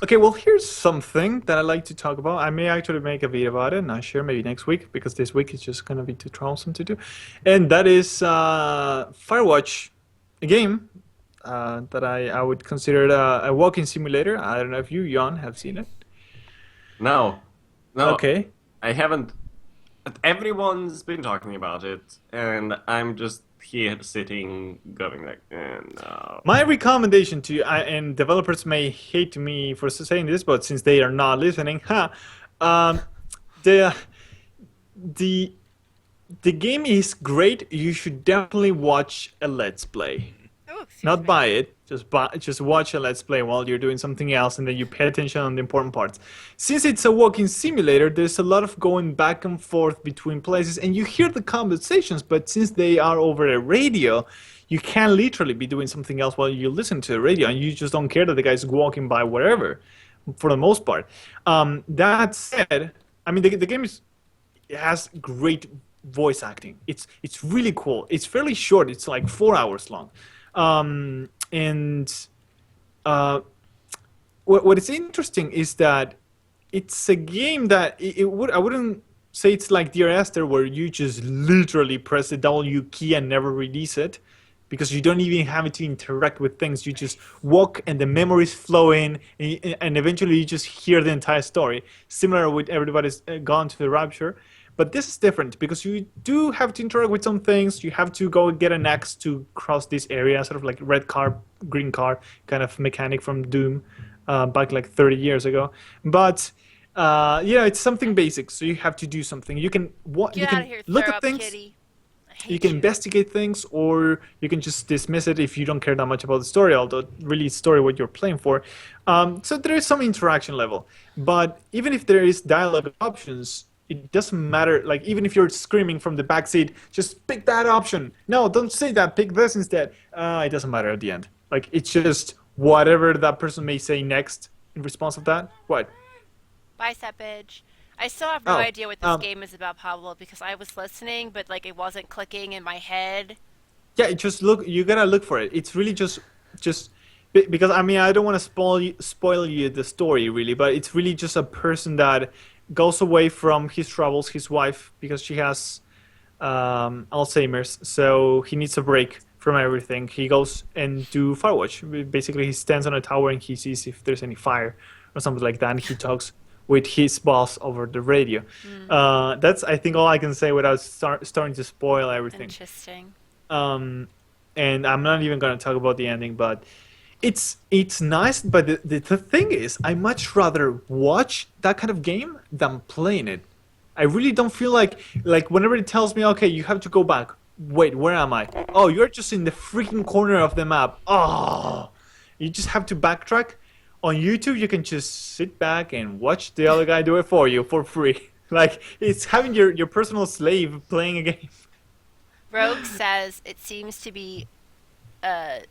Okay, well, here's something that I like to talk about. I may actually make a video about it, not sure, maybe next week, because this week is just going to be too troublesome to do. And that is Firewatch, a game that I would consider a walking simulator. I don't know if you, Jan, have seen it. No. Okay. I haven't. Everyone's been talking about it, and I'm just here sitting, going like, no. My recommendation to you, and developers may hate me for saying this, but since they are not listening, the The game is great. You should definitely watch a Let's Play. Oh, excuse Not me. buy it. Just watch a Let's Play while you're doing something else, and then you pay attention on the important parts. Since it's a walking simulator, there's a lot of going back and forth between places, and you hear the conversations. But since they are over a radio, you can literally be doing something else while you listen to the radio, and you just don't care that the guy's walking by wherever, for the most part. That said, I mean the game it has great voice acting. It's really cool. It's fairly short. It's like 4 hours long. And what is interesting is that it's a game that I wouldn't say it's like Dear Esther where you just literally press the W key and never release it because you don't even have to interact with things. You just walk and the memories flow in, and eventually you just hear the entire story. Similar with Everybody's Gone to the Rapture. But this is different because you do have to interact with some things. You have to go get an axe to cross this area, sort of like red car, green car kind of mechanic from Doom back like 30 years ago. But it's something basic. So you have to do something. You can Get out of here, look throw at up, things. kitty. I hate You can investigate things, or you can just dismiss it if you don't care that much about the story. Although really, it's story what you're playing for. So there is some interaction level. But even if there is dialogue options, it doesn't matter. Like even if you're screaming from the back seat, just pick that option. No, don't say that. Pick this instead. It doesn't matter at the end. Like it's just whatever that person may say next in response of that. What? Bicep bitch. I still have no Oh, idea what this game is about, Pablo, because I was listening, but like it wasn't clicking in my head. Yeah, just look. You gotta look for it. It's really just because I mean I don't want to spoil you the story really, but it's really just a person that goes away from his travels, his wife, because she has Alzheimer's, so he needs a break from everything. He goes and do Firewatch. Basically, he stands on a tower and he sees if there's any fire or something like that, and he talks with his boss over the radio. That's I think all I can say without starting to spoil everything. Interesting. And I'm not even gonna talk about the ending, but it's nice. But the thing is, I much rather watch that kind of game than playing it. I really don't feel like whenever it tells me, okay, you have to go back. Wait, where am I? Oh, you're just in the freaking corner of the map. Oh, you just have to backtrack. On YouTube, you can just sit back and watch the other guy do it for you for free. Like it's having your personal slave playing a game. Rogue says it seems to be a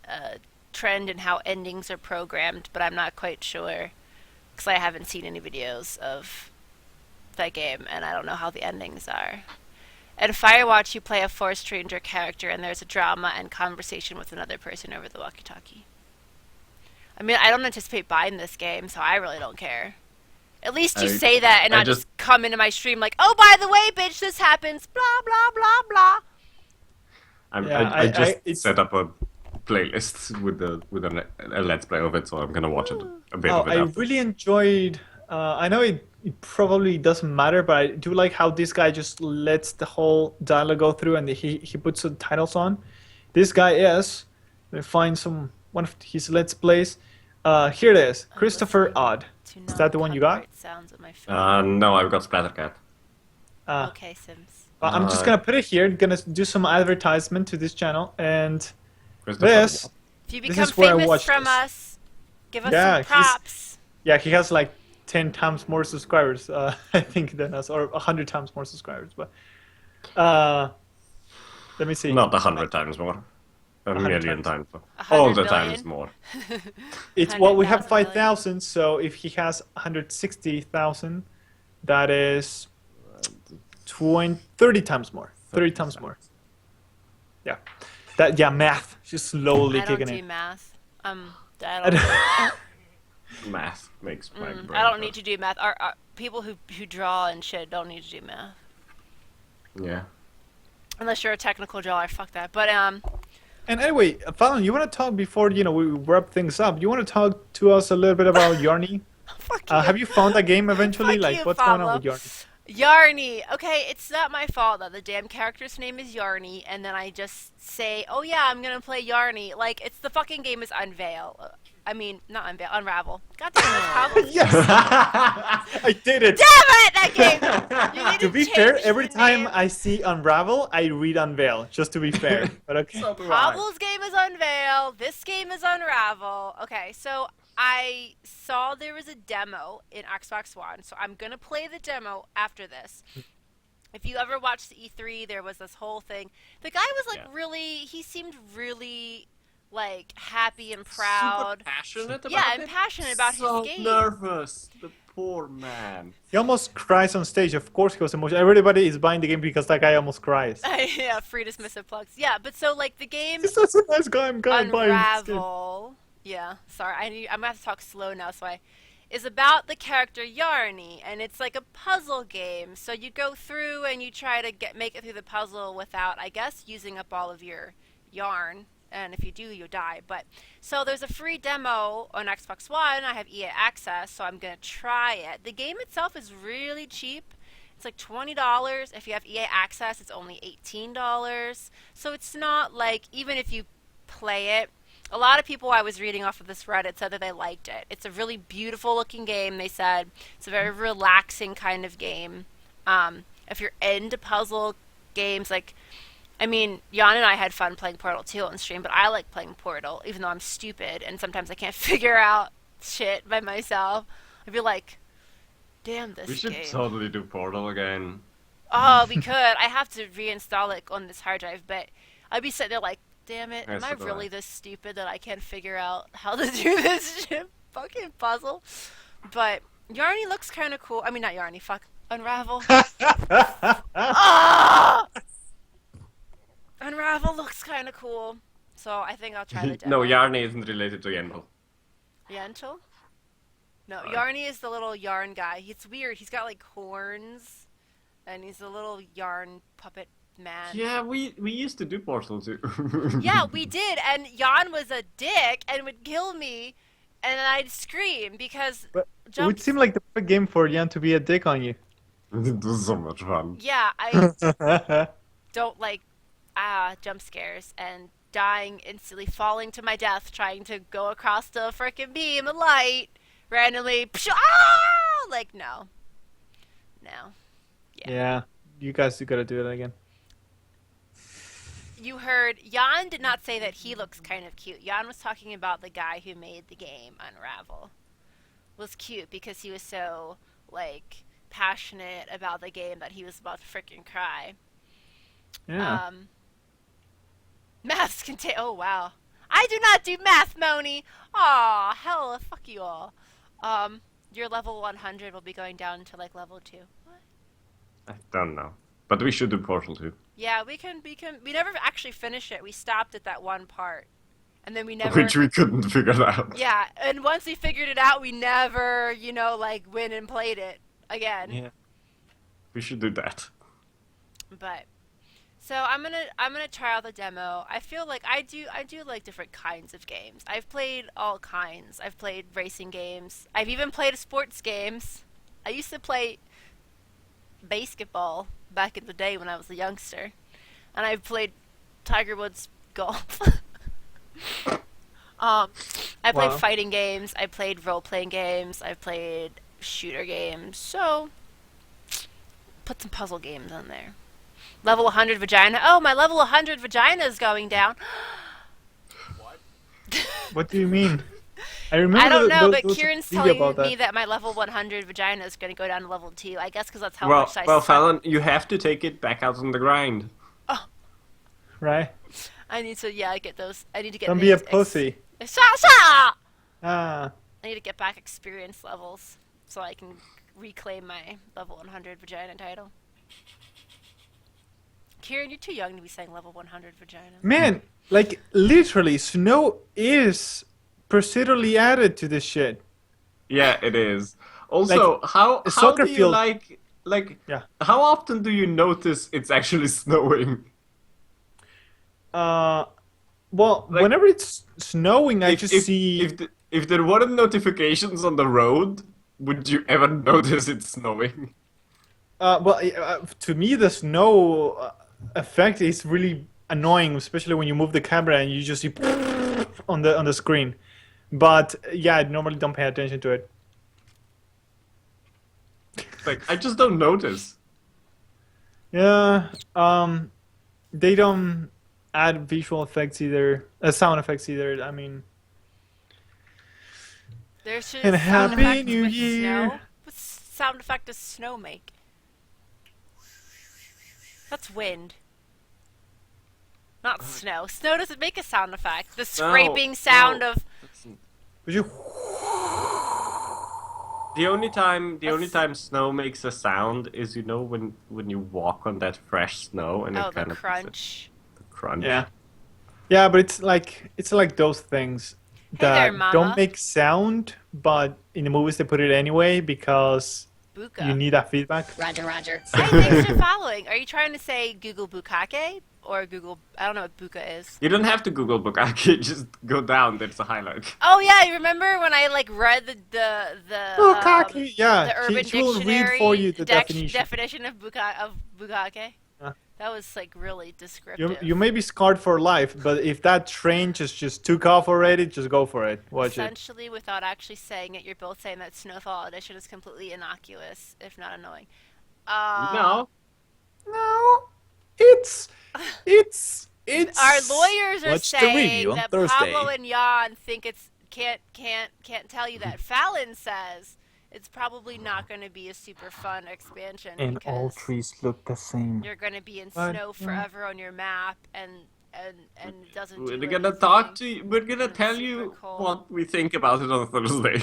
trend in how endings are programmed, but I'm not quite sure because I haven't seen any videos of that game and I don't know how the endings are. In Firewatch, you play a Force Stranger character and there's a drama and conversation with another person over the walkie-talkie. I mean, I don't anticipate buying this game, so I really don't care. At least you say that and not just come into my stream like, oh, by the way, bitch, this happens, blah, blah, blah, blah. I just set up a playlist with a Let's Play of it, so I'm gonna watch it a bit of it. I really enjoyed. I know it probably doesn't matter, but I do like how this guy just lets the whole dialogue go through, and he puts subtitles on. This guy is. Let me find one of his Let's Plays. Here it is, Christopher Odd. Is that the one you got? Sounds of my phone. No, I've got Splattercat. Okay, Sims. I'm just gonna put it here. Gonna do some advertisement to this channel, and Christopher this. If you This become is where I famous watched from this. us, give us Yeah, some props. Yeah, he has like 10 times more subscribers, I think, than us, or 100 times more subscribers. But let me see. Not 100 times more. A 100 million times. 100 All the million? times more. It's well, we have 100,000 million. 5,000, so if he has 160,000, that is 30 times more. 30 times more. Yeah, math just slowly I don't kicking do in. math. I Math makes my brain. I don't need to do math. Our people who draw and shit don't need to do math. Yeah. Unless you're a technical drawer, fuck that. But And anyway, Fallon, you want to talk before we wrap things up? You want to talk to us a little bit about Yarnie? fuck you. Have you found that game eventually? Fuck Like, you, what's going Pablo. on with Yarnie? Yarnie. Okay, it's not my fault that the damn character's name is Yarnie, and then I just say, oh yeah, I'm gonna play Yarnie. Like, it's the fucking game is Unveil. I mean, not Unveil, Unravel. God damn it, Pablo. Yes. I did it! Damn it! That game! You need To be fair, change every the time name. I see Unravel, I read Unveil, just to be fair. But okay. So do I. Pavel's game is Unveil. This game is Unravel. Okay, so I saw there was a demo in Xbox One, so I'm gonna play the demo after this. If you ever watched the E3, there was this whole thing. The guy was like he seemed really like happy and proud. Super passionate about Yeah, it. and passionate about his so game. nervous. The poor man. He almost cries on stage. Of course, he was emotional. Everybody is buying the game because that guy almost cries. Yeah, free dismissive plugs. Yeah, but so like the game He's such a nice guy. I'm buying this game. Unravel. Yeah, sorry, I'm gonna have to talk slow now. Is about the character Yarnie, and it's like a puzzle game. So you go through and you try to make it through the puzzle without, I guess, using up all of your yarn. And if you do, you die. But so there's a free demo on Xbox One. I have EA Access, so I'm gonna try it. The game itself is really cheap. It's like $20. If you have EA Access, it's only $18. So it's not like, even if you play it, a lot of people I was reading off of this Reddit said that they liked it. It's a really beautiful looking game, they said. It's a very relaxing kind of game. If you're into puzzle games, like, I mean, Jan and I had fun playing Portal 2 on stream, but I like playing Portal, even though I'm stupid and sometimes I can't figure out shit by myself. I'd be like, damn this We should game. totally do Portal again. Oh, we could. I have to reinstall it on this hard drive, but I'd be sitting there like, damn it, am Yeah, I so do really I. this stupid that I can't figure out how to do this shit fucking puzzle? But Yarnie looks kind of cool. I mean, not Yarnie, fuck. Unravel. Ah! Unravel looks kind of cool. So I think I'll try the demo. No, Yarnie isn't related to Yentl. Yentl? No, Yarnie is the little yarn guy. It's weird. He's got like horns, and he's a little yarn puppet man. Yeah, we used to do Portal too. Yeah, we did, and Jan was a dick and would kill me, and I'd scream because But it jump. would seem like the perfect game for Jan to be a dick on you. It was so much fun. Yeah, I don't like jump scares and dying instantly, falling to my death, trying to go across the frickin' beam of light randomly. Like no. Yeah, you guys gotta do it again. You heard Jan did not say that he looks kind of cute. Jan was talking about the guy who made the game Unravel. Was cute because he was so like passionate about the game that he was about to freaking cry. Yeah. Maths can take. Oh wow, I do not do math, Moni. Aw, hell, fuck you all. Your level 100 will be going down to like level 2. What? I don't know. But we should do Portal too. Yeah, we can. We never actually finished it. We stopped at that one part, and then we never. Which we couldn't figure out. Yeah, and once we figured it out, we never, like went and played it again. Yeah. We should do that. But so I'm gonna try out the demo. I feel like I do like different kinds of games. I've played all kinds. I've played racing games. I've even played sports games. I used to play basketball back in the day when I was a youngster, and I've played Tiger Woods golf. I played Wow. fighting games. I played role-playing games. I've played shooter games. So put some puzzle games on there. Level 100 vagina. Oh, my level 100 vagina is going down. What do you mean? I remember. I don't know, there but was a Kieran's video telling about me that my level 100 vagina is going to go down to level 2. I guess because that's how Well, much I well, suck. Fallon, you have to take it back out on the grind. Right? I need to, get those. I need to get. Don't be a things pussy. Sha! Ah. I need to get back experience levels so I can reclaim my level 100 vagina title. Kieran, you're too young to be saying level 100 vagina. Man, like literally, snow is procedurally added to this shit. Yeah, it is. Also, how soccer do you field- like Yeah. how often do you notice it's actually snowing? Well, Like, whenever it's snowing, I just see. If there weren't notifications on the road, would you ever notice it's snowing? To me, the snow effect is really annoying, especially when you move the camera and you just see on the screen. But yeah, I normally don't pay attention to it. effect. I just don't notice. Yeah. They don't add visual effects either, sound effects either. I mean, There's just And sound Happy effects New with Year. snow. What sound effect does snow make? That's wind. Not snow. Snow doesn't make a sound effect. The scraping sound of. would you? The only time snow makes a sound is when you walk on that fresh snow and Oh, it the kind of crunch. the crunch. Yeah. Yeah, but it's like those things Hey there, that Mama. don't make sound, but in the movies they put it anyway because Buka. you need that feedback. Roger, Roger. Hey, thanks for following. Are you trying to say Google Bukake? Or Google... I don't know what Buka is. You don't have to Google Bukake, just go down, there's a highlight. Oh, yeah, you remember when I, like, read the Bukake, yeah. the Urban She will Dictionary read for you the definition. definition of Bukake? Yeah. That was, like, really descriptive. You may be scarred for life, but if that train just took off already, just go for it. Watch it. Essentially, without actually saying it, you're both saying that Snowfall Edition is completely innocuous, if not annoying. No. No, it's. Our lawyers are Watch the saying review on that Thursday. Pablo and Jan think it's can't tell you that. Fallon says it's probably not going to be a super fun expansion because trees look the same. you're going to be in But, snow forever on your map, and it doesn't. We're do gonna talk anything. to you. We're gonna It's tell super you cold. what we think about it on Thursday.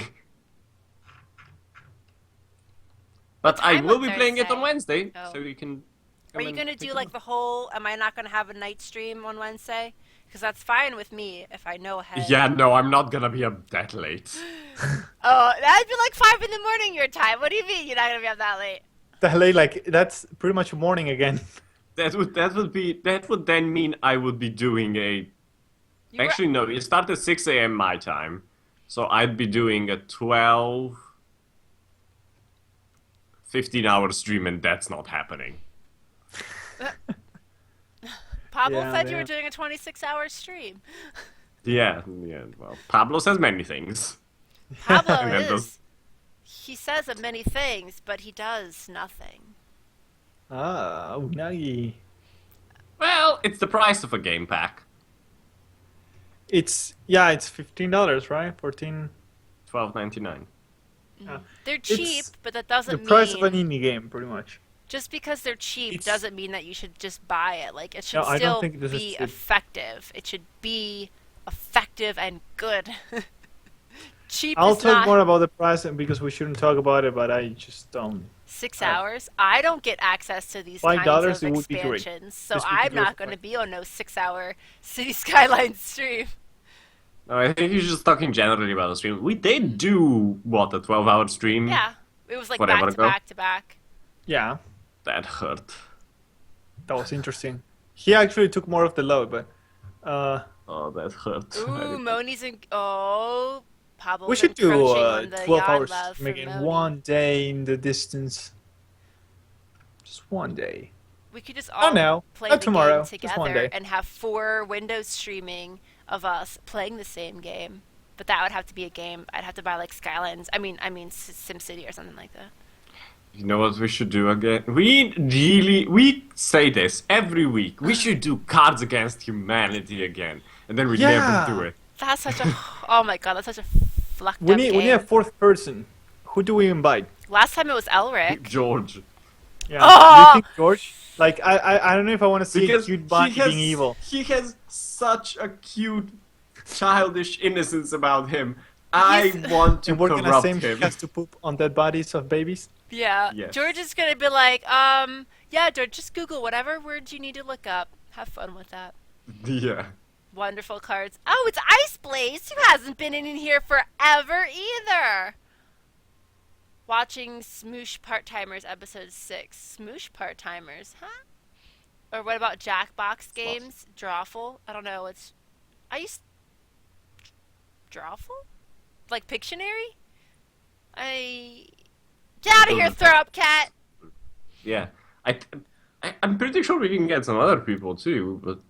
But I time will on be playing it on Thursday? Wednesday, Oh. so you can. Are you going to do like the whole? Am I not going to have a night stream on Wednesday? Because that's fine with me if I know ahead. Yeah, no, I'm not gonna be up that late. Oh, that'd be like 5 in the morning your time. What do you mean you're not going to be up that late? The hell, like that's pretty much morning again. That would then mean I would be doing a. You were- Actually, no, it starts at 6 a.m. my time, so I'd be doing a 12, 15-hour stream, and that's not happening. Pablo Yeah, said you yeah. were doing a 26-hour stream. Yeah, well, Pablo says many things. Pablo And then is. does- He says many things, but he does nothing. Ah, unagi. Well, it's the price of a game pack. It's $15, right? 14. $12.99. They're cheap, It's but that The doesn't price of mean an indie game, pretty much. just because they're cheap It's- doesn't mean that you should just buy it. Like it should No, I don't still think this is be cheap. effective. It should be effective and good. Cheap I'll is talk not more about the price because we shouldn't talk about it, but I just don't. 6 hours. I don't get access to these kinds $5, of it would be great. expansions, so This would be I'm great not for going to me. be on no 6-hour City Skylines stream. No, I think you're just talking generally about the stream. We did do, what, a 12-hour stream? Yeah, it was like Whatever back to ago. back to back. Yeah, That hurt. that was interesting. He actually took more of the load, but Oh, that hurt. Ooh, Moni's in. Oh, Pablo's we should do encroaching on the 12 Yarn hours, love for making Moni. one day in the distance. Just one day. We could just Oh, all no, play not the tomorrow, game just one together day. and have 4 windows streaming of us playing the same game. But that would have to be a game. I'd have to buy like Skylines. I mean SimCity or something like that. You know what we should do again? We say this every week. We should do Cards Against Humanity again. And then we Yeah. never do it. That's such a. Oh my god, that's such a flucked We up need game. a fourth person. Who do we invite? Last time it was Elric. George. Yeah. Oh! Do you think George? Like I don't know if I want to see a Because cute bunny he has, being evil. he has such a cute, childish innocence about him. I He's- want to And we're gonna corrupt say him. he has to poop on dead bodies of babies. Yeah. Yes. George is gonna be like, yeah, George, just Google whatever words you need to look up. Have fun with that. Yeah. Wonderful cards. Oh, it's Ice Blaze, who hasn't been in here forever either. Watching Smoosh Part-Timers episode 6. Smoosh Part-Timers, huh? Or what about Jackbox games? Drawful? I don't know. It's I used Drawful? Like Pictionary? Get out of here, throw up cat! Yeah. I'm pretty sure we can get some other people too, but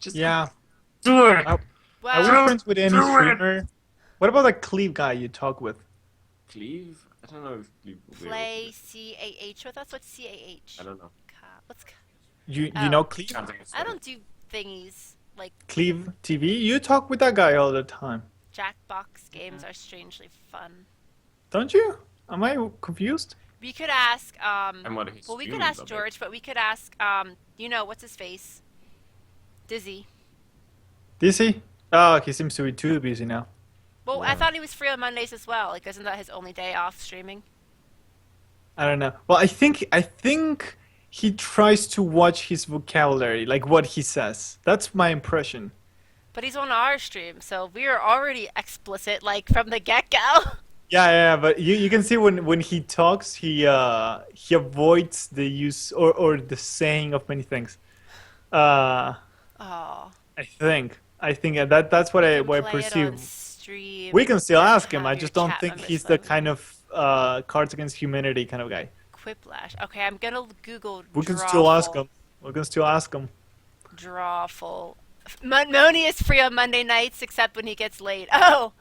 just Yeah. do it. Are we Well, friends with any do it. streamer? What about that Cleve guy you talk with? Cleve? I don't know if we're Play CAH with us? What's CAH? I don't know. What's... You Oh. know Cleve? I don't do thingies like Cleve TV? You talk with that guy all the time. Jackbox games are strangely fun. Don't you? Am I confused? We could ask, And what he's well, we could streaming ask of it. George, but we could ask, you know, what's his face? Dizzy. Dizzy? Oh, he seems to be too busy now. Well, I Yeah. thought he was free on Mondays as well. Like, isn't that his only day off streaming? I don't know. Well, I think he tries to watch his vocabulary, like what he says. That's my impression. But he's on our stream, so we are already explicit, like, from the get-go. Yeah, but you can see when he talks, he avoids the use or the saying of many things. Oh. I think that's what I Play it on perceive. stream. We can still and ask him. have I your just don't chat think members he's the vote. kind of Cards Against Humanity kind of guy. Quiplash. Okay, I'm gonna Google We can still ask Drawful. him. We can still ask him. Drawful. Moni is free on Monday nights, except when he gets laid. Oh!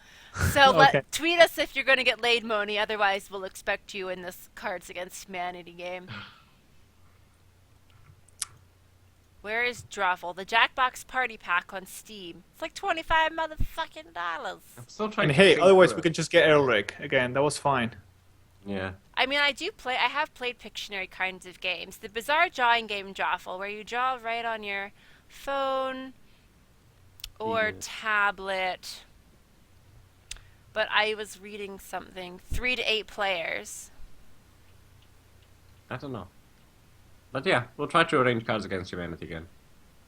So Okay. tweet us if you're gonna get laid, Moni. Otherwise, we'll expect you in this Cards Against Humanity game. Where is Drawful? The Jackbox Party Pack on Steam. It's like $25 motherfucking dollars. I'm still trying And to hey, think otherwise of we it. could just get Elric again. That was fine. Yeah. I mean, I have played Pictionary kinds of games. The bizarre drawing game Drawful, where you draw right on your phone or Yeah. tablet. But I was reading something. 3 to 8 players. I don't know. But yeah, we'll try to arrange Cards Against Humanity again.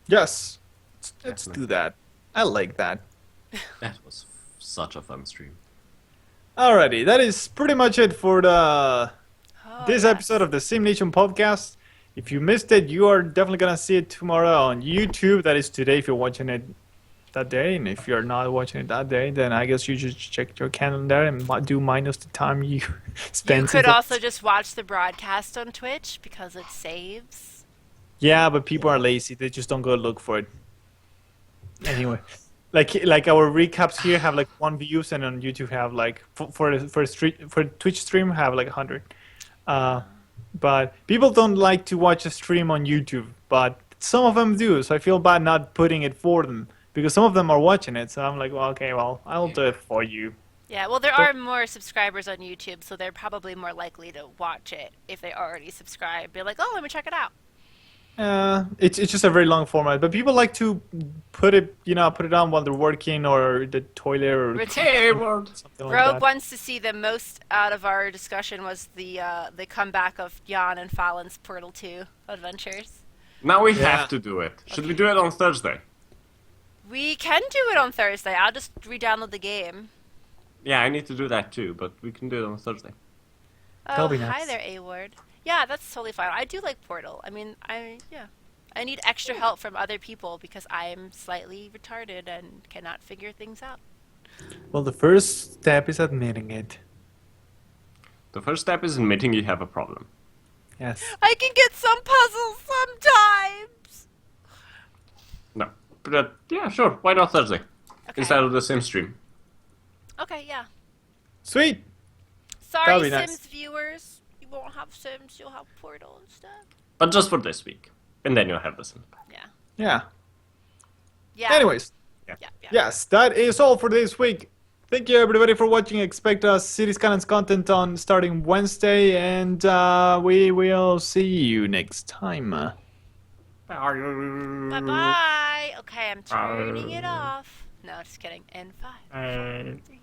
Yes. Let's Definitely. do that. I like that. That was such a fun stream. Alrighty, that is pretty much it for Oh, this yes. episode of the SimNation podcast. If you missed it, you are definitely gonna see it tomorrow on YouTube. That is today if you're watching it that day, and if you're not watching it that day, then I guess you just check your calendar and do minus the time you spend. You could since it- also just watch the broadcast on Twitch because it saves. Yeah, but people are lazy. They just don't go look for it. Anyway, like our recaps here have like 1 views, and on YouTube have like for Twitch stream have like 100. But people don't like to watch a stream on YouTube, but some of them do. So I feel bad not putting it for them because some of them are watching it. So I'm like, well, okay, well, I'll do it for you. Yeah, well, there are more subscribers on YouTube, so they're probably more likely to watch it if they already subscribe. Be like, oh, let me check it out. It's just a very long format, but people like to put it on while they're working or the toilet or something like Rogue that. wants to see the most out of our discussion was the comeback of Jan and Fallon's Portal 2 adventures. Now we Yeah. have to do it. Should we do it on Thursday? We can do it on Thursday. I'll just re-download the game. Yeah, I need to do that too, but we can do it on Thursday. That'll Oh, be hi nice. there, A-Ward. Yeah, that's totally fine. I do like Portal. I mean, I need extra help from other people because I am slightly retarded and cannot figure things out. Well, the first step is admitting it. The first step is admitting you have a problem. Yes. I can get some puzzles sometimes. No. But yeah, sure. Why not Thursday? Okay. Instead of the Sim stream. Okay, yeah. Sweet. Sorry, That'll be Sims nice. viewers. You won't have Sims. You'll have Portal instead. But just for this week. And then you'll have the Sim. Yeah. Yeah. Yeah. Anyways, Yeah. yes, that is all for this week. Thank you everybody for watching. Expect City Skylines content on starting Wednesday, and we will see you next time. Bye bye. Okay, I'm turning it off. No, just kidding. In 5, 4, 3.